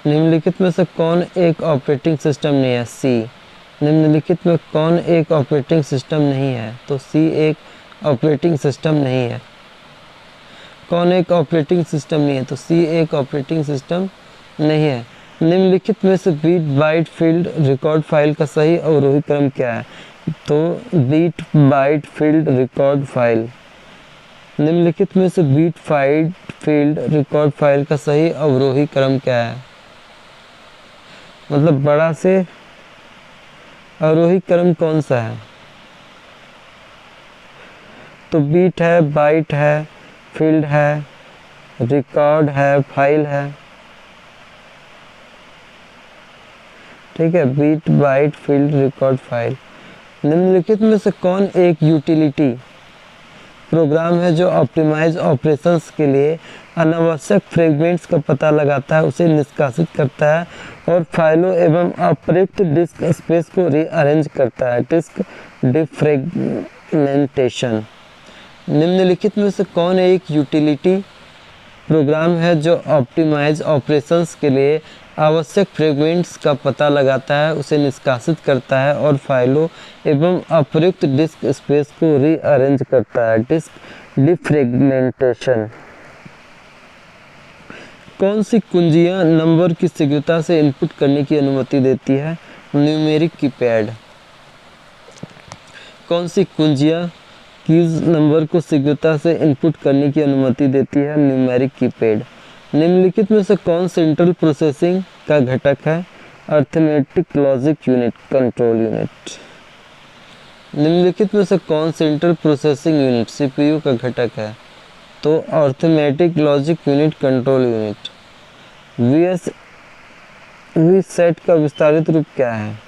निम्नलिखित में से कौन एक ऑपरेटिंग सिस्टम नहीं है? सी। निम्नलिखित में कौन एक ऑपरेटिंग सिस्टम नहीं है? तो सी एक ऑपरेटिंग सिस्टम नहीं है। कौन एक ऑपरेटिंग सिस्टम नहीं है? तो सी एक ऑपरेटिंग सिस्टम नहीं है। निम्नलिखित में से bit byte field record file का सही अवरोही क्रम क्या है? तो bit byte field record file. निम्नलिखित में से bit byte field record file का सही अवरोही क्रम क्या है? मतलब बड़ा से अवरोही क्रम कौन सा है? तो बीट है, बाइट है, फील्ड है, रिकॉर्ड है, फाइल है। ठीक है, bit byte field record file. निम्नलिखित में से कौन एक यूटिलिटी प्रोग्राम है जो ऑप्टिमाइज ऑपरेशंस के लिए अनावश्यक फ्रेगमेंट्स का पता लगाता है, उसे निष्कासित करता है और फाइलों एवं अप्रयुक्त डिस्क स्पेस को रीअरेंज करता है? Disk defragmentation. निम्नलिखित में से कौन एक यूटिलिटी प्रोग्राम है जो ऑप्टिमाइज ऑपरेशंस के लिए आवश्यक फ्रेगमेंट्स का पता लगाता है, उसे निष्कासित करता है और फाइलों एवं अप्रयुक्त डिस्क स्पेस को रीअरेंज करता है? Disk defragmentation. कौन सी कुंजियां नंबर की शीघ्रता से इनपुट करने की अनुमति देती है? Numeric keypad. कौन सी कुंजियां कीज नंबर को शीघ्रता से इनपुट करने की अनुमति देती है? Numeric keypad. निम्नलिखित में से कौन सेंट्रल प्रोसेसिंग का घटक है? Arithmetic logic unit, control unit. निम्नलिखित में से कौन सेंट्रल प्रोसेसिंग यूनिट सीपीयू का घटक है? तो arithmetic logic unit, control unit. VSAT का विस्तारित रूप क्या है?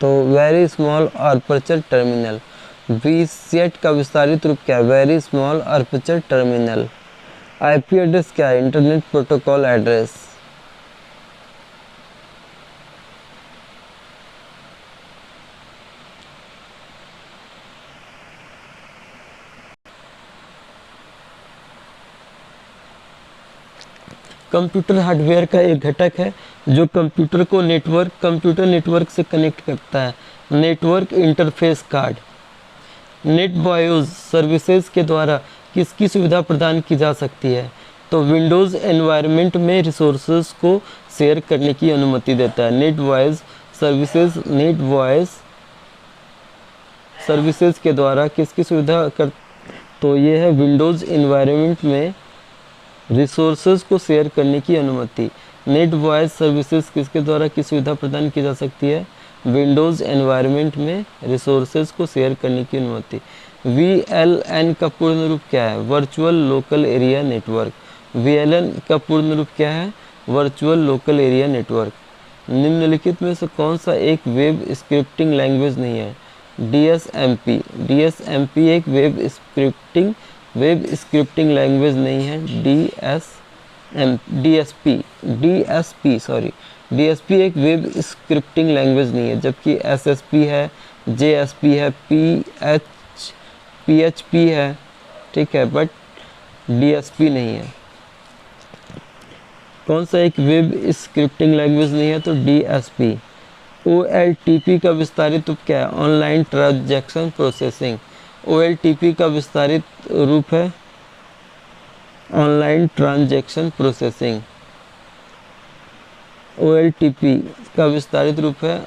तो very small aperture terminal. VSAT का विस्तारित रूप क्या है? Very small aperture terminal. IP address क्या है? Internet protocol address. Computer hardware का एक घटक है जो कंप्यूटर को कंप्यूटर नेटवर्क से कनेक्ट करता है। Network interface card. Net BIOS services के द्वारा किसकी सुविधा प्रदान की जा सकती है? तो विंडोज़ एनवायरनमेंट में रिसोर्सेज को शेयर करने की अनुमति देता है। नेट वॉइस सर्विसेज के द्वारा किसकी सुविधा कर, तो ये है विंडोज़ एनवायरनमेंट में रिसोर्सेज को शेयर करने की अनुमति। नेट वॉइस सर्विसेज किसके द्वारा की सुविधा प्रदान की जा सकती है? विंडोज़ एनवायरनमेंट में रिसोर्सेज को शेयर करने की अनुमति। VLAN का पूर्ण रूप क्या है? Virtual local area network. VLAN का पूर्ण रूप क्या है? Virtual local area network. निम्नलिखित में से कौन सा एक वेब स्क्रिप्टिंग लैंग्वेज नहीं है? DSMP। DSMP एक वेब स्क्रिप्टिंग लैंग्वेज नहीं है। DSP एक वेब स्क्रिप्टिंग लैंग्वेज नहीं है, जबकि SSP है, JSP है, PHP है, ठीक है, बट DSP नहीं है। कौन सा एक वेब स्क्रिप्टिंग लैंग्वेज नहीं है? तो DSP। OLTP का विस्तारित रूप क्या है? Online transaction processing. OLTP का विस्तारित रूप है ऑनलाइन ट्रांजैक्शन प्रोसेसिंग। OLTP का विस्तारित रूप है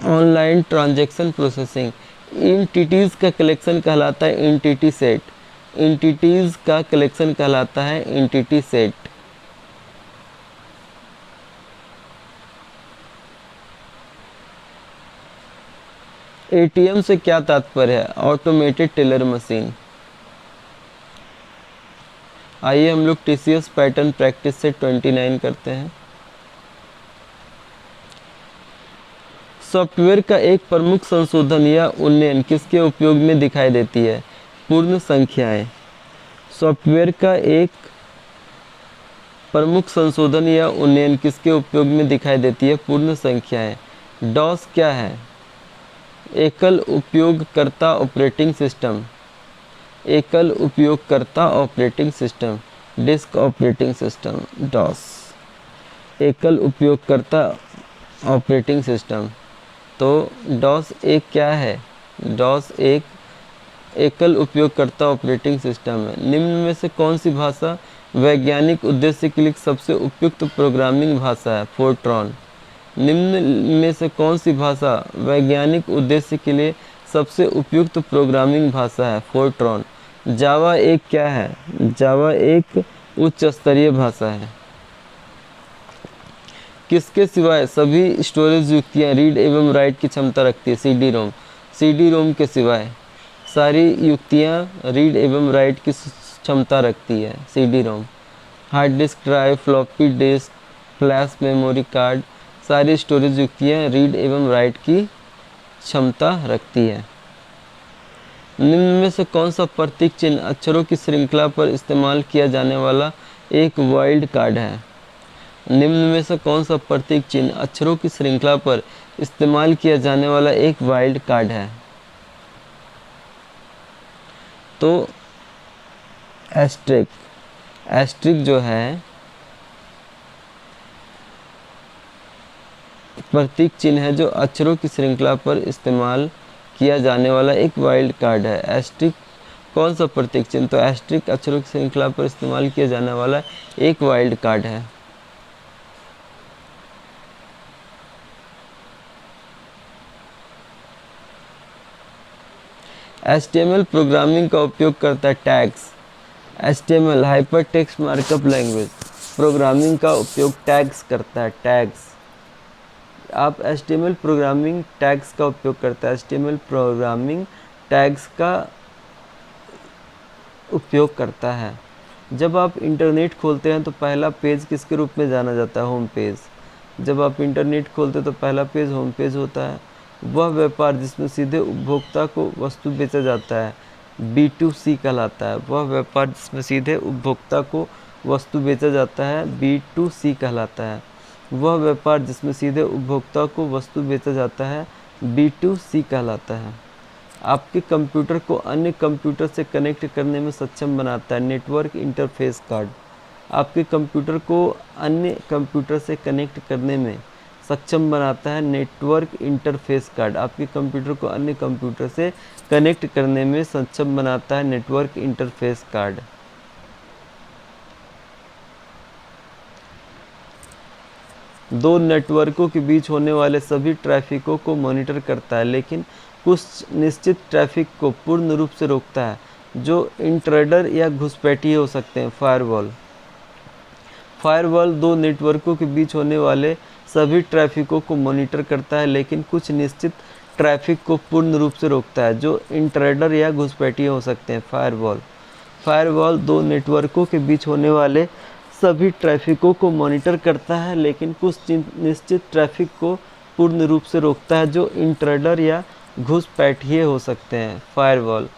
ऑनलाइन ट्रांजैक्शन प्रोसेसिंग। एंटिटीज का कलेक्शन कहलाता है एंटिटी सेट। एंटिटीज का कलेक्शन कहलाता है एंटिटी सेट। ATM से क्या तात्पर्य है? Automated teller machine. आइए हम लोग TCS पैटर्न प्रैक्टिस से 29 करते हैं। सॉफ्टवेयर का एक प्रमुख संशोधन या उन्नयन किसके उपयोग में दिखाई देती है? पूर्ण संख्याएं। सॉफ्टवेयर का एक प्रमुख संशोधन या उन्नयन किसके उपयोग में दिखाई देती है? पूर्ण संख्याएं। DOS क्या है? एकल उपयोगकर्ता ऑपरेटिंग सिस्टम, एकल उपयोगकर्ता operating system, disk operating system, DOS. एकल उपयोगकर्ता ऑपरेटिंग सिस्टम, तो डॉस एक क्या है? डॉस एक एकल उपयोगकर्ता ऑपरेटिंग सिस्टम है। निम्न में से कौन सी भाषा वैज्ञानिक उद्देश्य के लिए सबसे उपयुक्त प्रोग्रामिंग भाषा है? फोर्ट्रॉन। निम्न में से कौन सी भाषा वैज्ञानिक उद्देश्य के लिए सबसे उपयुक्त प्रोग्रामिंग भाषा है? फोर्ट्रॉन। जावा एक क्या है? जावा एक उच्च स्तरीय भाषा है। किसके सिवाय सभी स्टोरेज युक्तियाँ रीड एवं राइट की क्षमता रखती है? CD ROM. सीडी रोम के सिवाय सारी युक्तियाँ रीड एवं राइट की क्षमता रखती है, CD ROM. Hard disk drive, floppy disk, flash memory card, सारी स्टोरेज युक्तियाँ रीड एवं राइट की क्षमता रखती है। निम्न में से कौन सा प्रतीक चिन्ह अक्षरों की श्रृंखला पर इस्तेमाल किया जाने वाला एक वाइल्ड कार्ड है? निम्न में से कौन सा प्रतीक चिन्ह अक्षरों की श्रृंखला पर इस्तेमाल किया जाने वाला एक वाइल्ड कार्ड है? तो एस्ट्रिक। एस्ट्रिक जो है प्रतीक चिन्ह है जो अक्षरों की श्रृंखला पर इस्तेमाल किया जाने वाला एक वाइल्ड कार्ड है। एस्ट्रिक कौन सा प्रतीक चिन्ह? तो एस्ट्रिक अक्षरों की श्रृंखला पर इस्तेमाल किया जाने वाला एक वाइल्ड कार्ड है। HTML प्रोग्रामिंग का उपयोग करता है tags. HTML hypertext markup language programming का उपयोग टैग्स करता है, टैग्स। आप HTML प्रोग्रामिंग टैग्स का उपयोग करता है। HTML प्रोग्रामिंग टैग्स का उपयोग करता है। जब आप इंटरनेट खोलते हैं तो पहला पेज किसके रूप में जाना जाता है? Home page. जब आप इंटरनेट खोलते हैं तो पहला पेज होम पेज होता है। वह व्यापार जिसमें सीधे उपभोक्ता को वस्तु बेचा जाता है B2C कहलाता है। वह व्यापार जिसमें सीधे उपभोक्ता को वस्तु बेचा जाता है B2C कहलाता है। वह व्यापार जिसमें सीधे उपभोक्ता को वस्तु बेचा जाता है B2C कहलाता है। आपके कंप्यूटर को अन्य कंप्यूटर से कनेक्ट करने में सक्षम बनाता है नेटवर्क इंटरफेस कार्ड। आपके कंप्यूटर को अन्य कंप्यूटर से कनेक्ट करने में सक्षम बनाता है नेटवर्क इंटरफेस कार्ड। आपके कंप्यूटर को अन्य कंप्यूटर से कनेक्ट करने में सक्षम बनाता है नेटवर्क इंटरफेस कार्ड। दो नेटवर्कों के बीच होने वाले सभी ट्रैफिकों को मॉनिटर करता है, लेकिन कुछ निश्चित ट्रैफिक को पूर्ण रूप से रोकता है, जो इंट्रूडर या घुसपैठिए हो सकते हैं। फायरवॉल। फायरवॉल दो नेटवर्कों के बीच होने वाले सभी ट्रैफिकों को मॉनिटर करता है, लेकिन कुछ निश्चित ट्रैफिक को पूर्ण रूप से रोकता है, जो इंट्रूडर या घुसपैठिए हो सकते हैं। फायरवॉल। फायरवॉल दो नेटवर्कों के बीच होने वाले सभी ट्रैफिकों को मॉनिटर करता है, लेकिन कुछ निश्चित ट्रैफिक को पूर्ण रूप से रोकता है, जो इंट्रूडर या घुसपैठिए हो सकते हैं। फायरवॉल।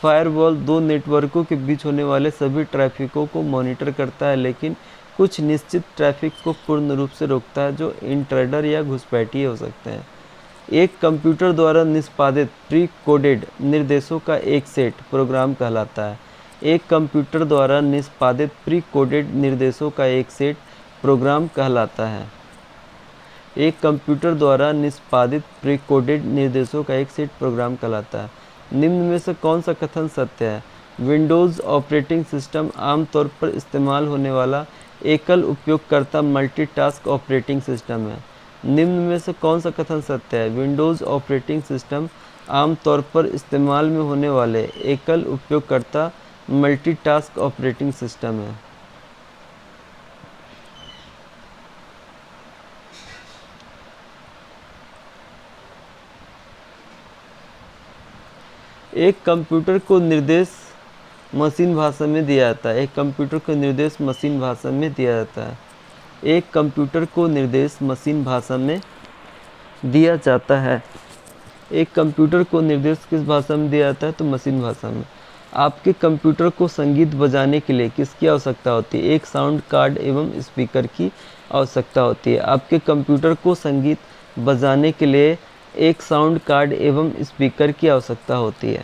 फायरवॉल दो नेटवर्कों के बीच होने वाले सभी ट्रैफिकों को मॉनिटर करता है, लेकिन कुछ निश्चित ट्रैफिक को पूर्ण रूप से रोकता है, जो इंट्रूडर या घुसपैठिए हो सकते हैं। एक कंप्यूटर द्वारा निष्पादित प्री कोडेड निर्देशों का एक सेट प्रोग्राम कहलाता है। एक कंप्यूटर द्वारा निष्पादित प्री कोडेड निर्देशों का एक सेट प्रोग्राम कहलाता है। एक कंप्यूटर द्वारा निष्पादित प्री कोडेड निर्देशों का एक सेट प्रोग्राम कहलाता है। निम्न में से कौन सा कथन सत्य है? विंडोज़ ऑपरेटिंग सिस्टम आमतौर पर इस्तेमाल होने वाला एकल उपयोगकर्ता मल्टीटास्क ऑपरेटिंग सिस्टम है। निम्न में से कौन सा कथन सत्य है? विंडोज़ ऑपरेटिंग सिस्टम आमतौर पर इस्तेमाल में होने वाले एकल उपयोगकर्ता मल्टीटास्क ऑपरेटिंग सिस्टम है। एक कंप्यूटर को निर्देश मशीन भाषा में दिया जाता है। एक कंप्यूटर को निर्देश मशीन भाषा में दिया जाता है। एक कंप्यूटर को निर्देश मशीन भाषा में दिया जाता है। एक कंप्यूटर को निर्देश किस भाषा में दिया जाता है? तो मशीन भाषा में। आपके कंप्यूटर को संगीत बजाने के लिए किसकी आवश्यकता होती है? एक साउंड कार्ड एवं स्पीकर की आवश्यकता होती है। आपके कंप्यूटर को संगीत बजाने के लिए एक साउंड कार्ड एवं स्पीकर की आवश्यकता होती है।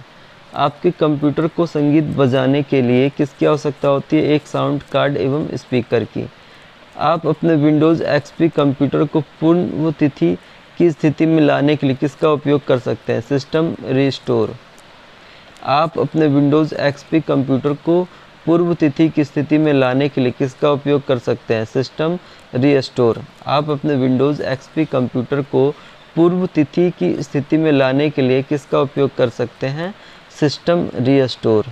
आपके कंप्यूटर को संगीत बजाने के लिए किसकी आवश्यकता होती है? एक साउंड कार्ड एवं स्पीकर की। आप अपने विंडोज़ एक्सपी कंप्यूटर को पूर्व तिथि की स्थिति में लाने के लिए किसका उपयोग कर सकते हैं? System restore. आप अपने विंडोज़ एक्सपी कंप्यूटर को पूर्व तिथि की स्थिति में लाने के लिए किसका उपयोग कर सकते हैं? System restore. आप अपने विंडोज़ एक्सपी कंप्यूटर को पूर्व तिथि की स्थिति में लाने के लिए किसका उपयोग कर सकते हैं? System restore.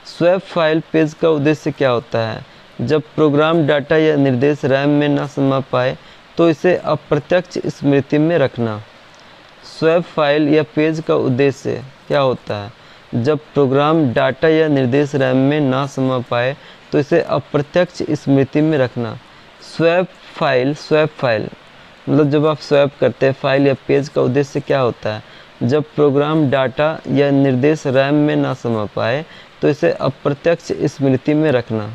Swap file page का उद्देश्य क्या होता है? जब प्रोग्राम डाटा या निर्देश रैम में न समा पाए तो इसे अप्रत्यक्ष स्मृति में रखना। स्वैप फाइल या पेज का उद्देश्य क्या होता है? जब प्रोग्राम डाटा या निर्देश रैम में ना समा पाए तो इसे अप्रत्यक्ष स्मृति में रखना। स्वैप फाइल मतलब जब आप स्वैप करते हैं फाइल या पेज का उद्देश्य क्या होता है? जब प्रोग्राम डाटा या निर्देश रैम में ना समा पाए तो इसे अप्रत्यक्ष स्मृति में रखना।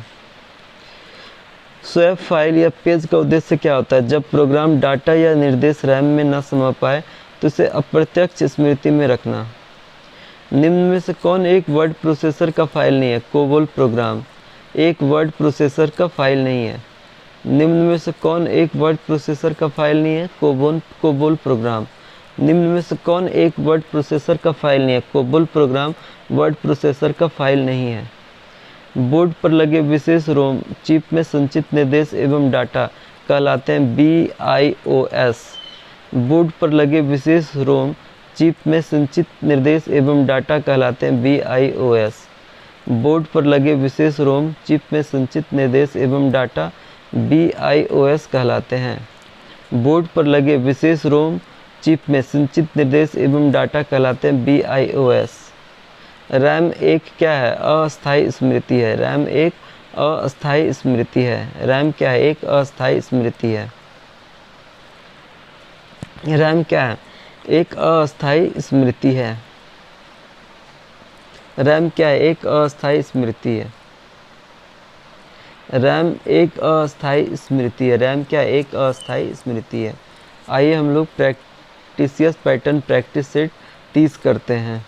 स्वैप फाइल या पेज का उद्देश्य क्या होता है? जब प्रोग्राम डाटा या निर्देश रैम में न समा पाए तो इसे अप्रत्यक्ष स्मृति में रखना। निम्न में से कौन एक वर्ड प्रोसेसर का फाइल नहीं है? कोबोल प्रोग्राम एक वर्ड प्रोसेसर का फाइल नहीं है। निम्न में से कौन एक वर्ड प्रोसेसर का फाइल नहीं है? COBOL program. निम्न में से कौन एक वर्ड प्रोसेसर का फाइल नहीं है? कोबोल प्रोग्राम वर्ड प्रोसेसर का फाइल नहीं है। बोर्ड पर लगे विशेष रोम चिप में संचित निर्देश एवं डाटा कहलाते हैं BIOS। बोर्ड पर लगे विशेष रोम चिप में संचित निर्देश एवं डाटा कहलाते हैं BIOS। बोर्ड पर लगे विशेष रोम चिप में संचित निर्देश एवं डाटा BIOS कहलाते हैं। बोर्ड पर लगे विशेष रोम चिप में संचित निर्देश एवं डाटा कहलाते हैं BIOS। रैम एक क्या है? अस्थायी स्मृति है। रैम एक अस्थायी स्मृति है। रैम क्या है? एक अस्थायी स्मृति है। रैम क्या है? एक अस्थायी स्मृति है। रैम क्या है? एक अस्थायी स्मृति है। रैम एक अस्थायी स्मृति है। रैम क्या है? एक अस्थायी स्मृति है। आइए हम लोग प्रैक्टिसियस पैटर्न प्रैक्टिस सेट 30 करते हैं।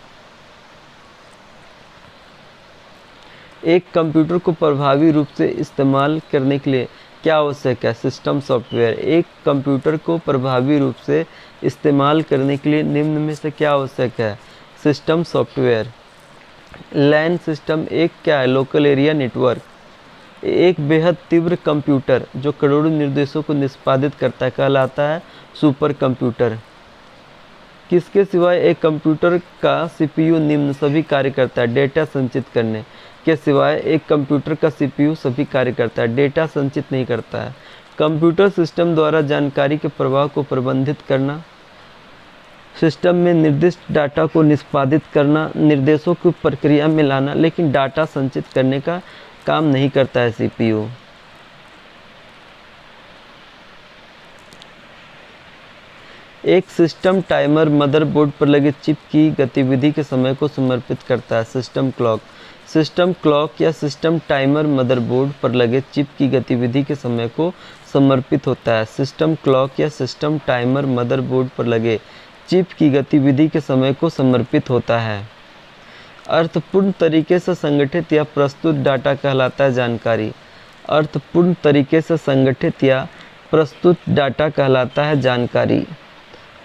एक कंप्यूटर को प्रभावी रूप से इस्तेमाल करने के लिए क्या आवश्यक है? System software. एक कंप्यूटर को प्रभावी रूप से इस्तेमाल करने के लिए निम्न में से क्या आवश्यक है? System software. लैन सिस्टम एक क्या है? Local area network. एक बेहद तीव्र कंप्यूटर जो करोड़ों निर्देशों को निष्पादित करता है कहलाता है सुपर कंप्यूटर। किसके सिवाय एक कंप्यूटर का CPU निम्न सभी कार्य करता है? डेटा संचित करने के सिवाय एक कंप्यूटर का CPU सभी कार्य करता है, डेटा संचित नहीं करता है। कंप्यूटर सिस्टम द्वारा जानकारी के प्रवाह को प्रबंधित करना, सिस्टम में निर्दिष्ट डाटा को निष्पादित करना, निर्देशों की प्रक्रिया में लाना, लेकिन डाटा संचित करने का काम नहीं करता है CPU। एक सिस्टम टाइमर मदरबोर्ड पर लगे चिप की गतिविधि के समय को समर्पित करता है। System clock. सिस्टम क्लॉक या सिस्टम टाइमर मदरबोर्ड पर लगे चिप की गतिविधि के समय को समर्पित होता है। सिस्टम क्लॉक या सिस्टम टाइमर मदरबोर्ड पर लगे चिप की गतिविधि के समय को समर्पित होता है। अर्थपूर्ण तरीके से संगठित या प्रस्तुत डाटा कहलाता है जानकारी। अर्थपूर्ण तरीके से संगठित या प्रस्तुत डाटा कहलाता है जानकारी।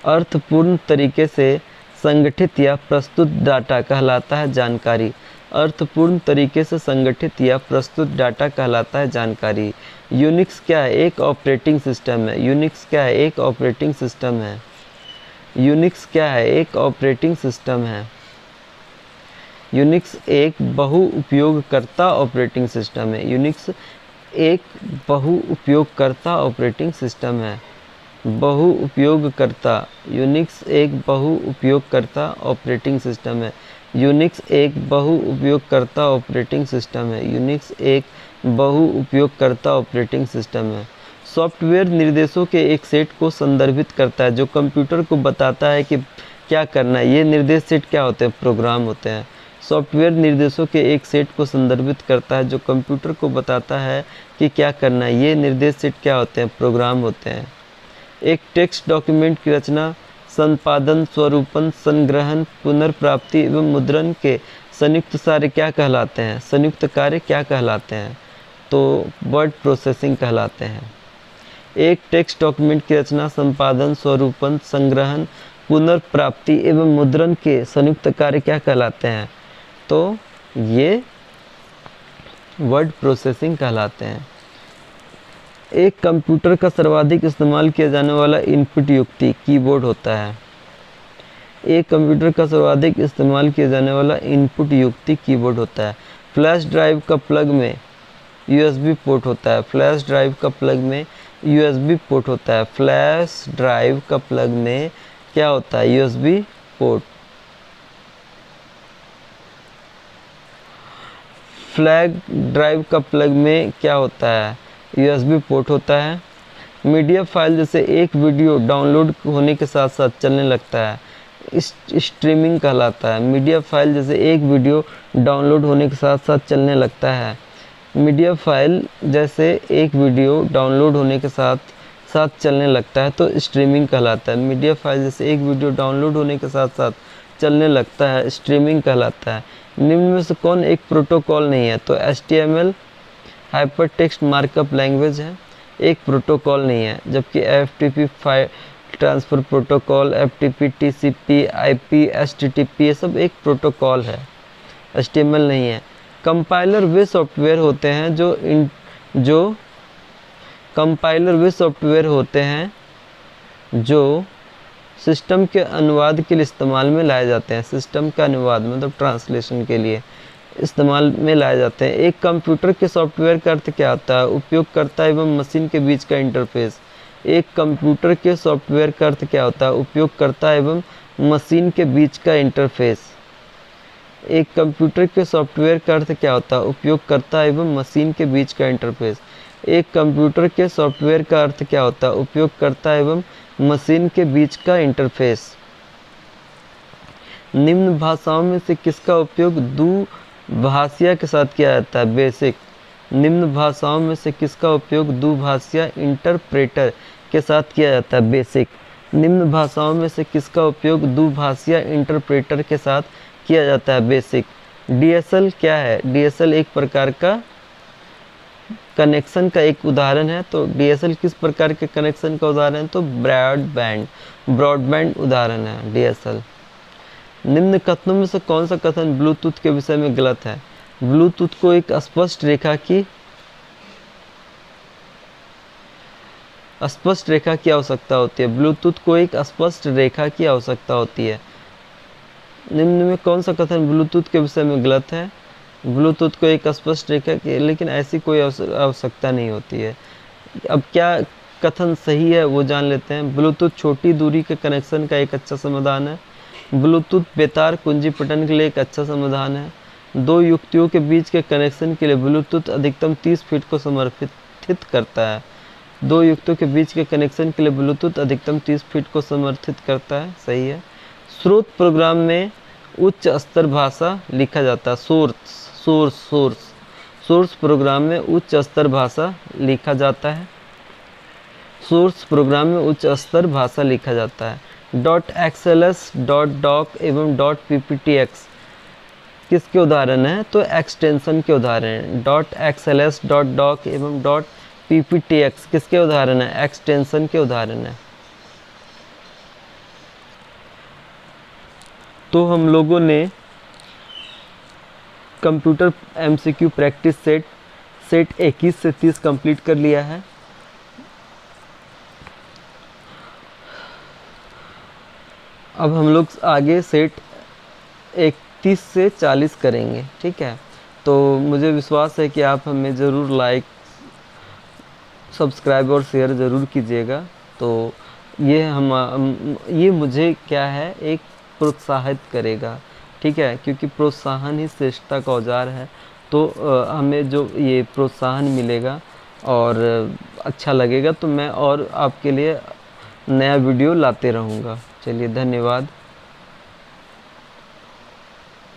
अर्थपूर्ण तरीके से संगठित या प्रस्तुत डाटा कहलाता है जानकारी। अर्थपूर्ण तरीके से संगठित या प्रस्तुत डाटा कहलाता है जानकारी। यूनिक्स क्या है? एक ऑपरेटिंग सिस्टम है। यूनिक्स क्या है? एक ऑपरेटिंग सिस्टम है। यूनिक्स क्या है? एक ऑपरेटिंग सिस्टम है। यूनिक्स एक बहु उपयोगकर्ता ऑपरेटिंग सिस्टम है। यूनिक्स एक बहु उपयोगकर्ता ऑपरेटिंग सिस्टम है। बहु उपयोगकर्ता। यूनिक्स एक बहु उपयोगकर्ता ऑपरेटिंग सिस्टम है। यूनिक्स एक बहु उपयोगकर्ता ऑपरेटिंग सिस्टम है। यूनिक्स एक बहु उपयोगकर्ता ऑपरेटिंग सिस्टम है। सॉफ्टवेयर निर्देशों के एक सेट को संदर्भित करता है जो कंप्यूटर को बताता है कि क्या करना है। ये निर्देश सेट क्या होते हैं? प्रोग्राम होते हैं। सॉफ्टवेयर निर्देशों के एक सेट को संदर्भित करता है जो कंप्यूटर को बताता है कि क्या करना है। ये निर्देश सेट क्या होते हैं? प्रोग्राम होते हैं। एक टेक्स्ट डॉक्यूमेंट की रचना संपादन, स्वरूपन, संग्रहण, पुनर्प्राप्ति एवं मुद्रण के संयुक्त कार्य क्या कहलाते हैं? संयुक्त कार्य क्या कहलाते हैं? तो वर्ड प्रोसेसिंग कहलाते हैं। एक टेक्स्ट डॉक्यूमेंट की रचना, संपादन, स्वरूपन, संग्रहण, पुनर्प्राप्ति एवं मुद्रण के संयुक्त कार्य क्या कहलाते हैं? तो ये वर्ड प्रोसेसिंग कहलाते हैं। एक कंप्यूटर का सर्वाधिक इस्तेमाल किया जाने वाला इनपुट युक्ति कीबोर्ड होता है। एक कंप्यूटर का सर्वाधिक इस्तेमाल किया जाने वाला इनपुट युक्ति कीबोर्ड होता है। फ्लैश ड्राइव का प्लग में यूएसबी पोर्ट होता है। फ्लैश ड्राइव का प्लग में यूएसबी पोर्ट होता है। फ्लैश ड्राइव का प्लग में क्या होता है? USB port. फ्लैश ड्राइव का प्लग में क्या होता है? यूएसबी पोर्ट होता है। मीडिया फाइल जैसे एक वीडियो डाउनलोड होने के साथ साथ चलने लगता है, स्ट्रीमिंग कहलाता है। मीडिया फाइल जैसे एक वीडियो डाउनलोड होने के साथ साथ चलने लगता है। मीडिया फाइल जैसे एक वीडियो डाउनलोड होने के साथ साथ चलने लगता है तो स्ट्रीमिंग कहलाता है। मीडिया फाइल जैसे एक वीडियो डाउनलोड होने के साथ साथ चलने लगता है, स्ट्रीमिंग कहलाता है। निम्न में से कौन एक प्रोटोकॉल नहीं है? तो HTML hyper text markup language है, एक प्रोटोकॉल नहीं है। जबकि FTP file transfer protocol, FTP, TCP, IP, HTTP ये सब एक प्रोटोकॉल है, HTML नहीं है। कंपाइलर वे सॉफ्टवेयर होते हैं कंपाइलर वे सॉफ्टवेयर होते हैं जो सिस्टम के अनुवाद के लिए इस्तेमाल में लाए जाते हैं। सिस्टम का अनुवाद मतलब ट्रांसलेशन के लिए इस्तेमाल में लाए जाते हैं। एक कंप्यूटर के सॉफ्टवेयर का अर्थ क्या होता है? उपयोगकर्ता एवं मशीन के बीच का इंटरफेस। एक कंप्यूटर के सॉफ्टवेयर का अर्थ क्या होता है? उपयोगकर्ता एवं मशीन के बीच का इंटरफेस। एक कंप्यूटर के सॉफ्टवेयर का अर्थ क्या होता है? उपयोगकर्ता एवं मशीन के बीच का इंटरफेस। एक कंप्यूटर के सॉफ्टवेयर का अर्थ क्या होता है? उपयोगकर्ता एवं मशीन के बीच का इंटरफेस। निम्न भाषाओं में से किसका उपयोग दुभाषिया के साथ किया जाता है? बेसिक। निम्न भाषाओं में से किसका उपयोग दुभाषिया इंटरप्रेटर के साथ किया जाता है? बेसिक। निम्न भाषाओं में से किसका उपयोग दुभाषिया इंटरप्रेटर के साथ किया जाता है? बेसिक। DSL क्या है? DSL एक प्रकार का कनेक्शन का एक उदाहरण है। तो DSL किस प्रकार के कनेक्शन का उदाहरण है? तो ब्रॉडबैंड उदाहरण है DSL। निम्न कथनों में से कौन सा कथन ब्लूटूथ के विषय में गलत है? ब्लूटूथ को एक स्पष्ट रेखा की आवश्यकता होती है। ब्लूटूथ को एक स्पष्ट रेखा की आवश्यकता होती है। निम्न में कौन सा कथन ब्लूटूथ के विषय में गलत है? ब्लूटूथ को एक स्पष्ट रेखा की, लेकिन ऐसी कोई आवश्यकता नहीं होती है। अब क्या कथन सही है वो जान लेते हैं। ब्लूटूथ छोटी दूरी के कनेक्शन का एक अच्छा समाधान है। ब्लूटूथ बेतार कुंजी पठन के लिए एक अच्छा समाधान है। दो युक्तियों के बीच के कनेक्शन के लिए ब्लूटूथ अधिकतम 30 फीट को समर्थित करता है। दो युक्तियों के बीच के कनेक्शन के लिए ब्लूटूथ अधिकतम 30 फीट को समर्थित करता है, सही है। स्रोत प्रोग्राम में उच्च स्तर भाषा लिखा जाता है। सोर्स प्रोग्राम में उच्च स्तर भाषा लिखा जाता है। सोर्स प्रोग्राम में उच्च स्तर भाषा लिखा जाता है। .xls, .doc एवं .pptx किसके उदाहरण है? तो एक्सटेंशन के उदाहरण हैं। .xls, .doc एवं .pptx किसके उदाहरण है? एक्सटेंशन के उदाहरण है। तो हम लोगों ने कंप्यूटर MCQ प्रैक्टिस सेट 21 से 30 कंप्लीट कर लिया है। अब हम लोग आगे सेट 31 से 40 करेंगे, ठीक है। तो मुझे विश्वास है कि आप हमें ज़रूर लाइक, सब्सक्राइब और शेयर ज़रूर कीजिएगा। तो ये मुझे क्या है, एक प्रोत्साहित करेगा, ठीक है, क्योंकि प्रोत्साहन ही श्रेष्ठता का औजार है। तो हमें जो ये प्रोत्साहन मिलेगा और अच्छा लगेगा तो मैं और आपके लिए नया वीडियो लाते रहूँगा। चलिए, धन्यवाद।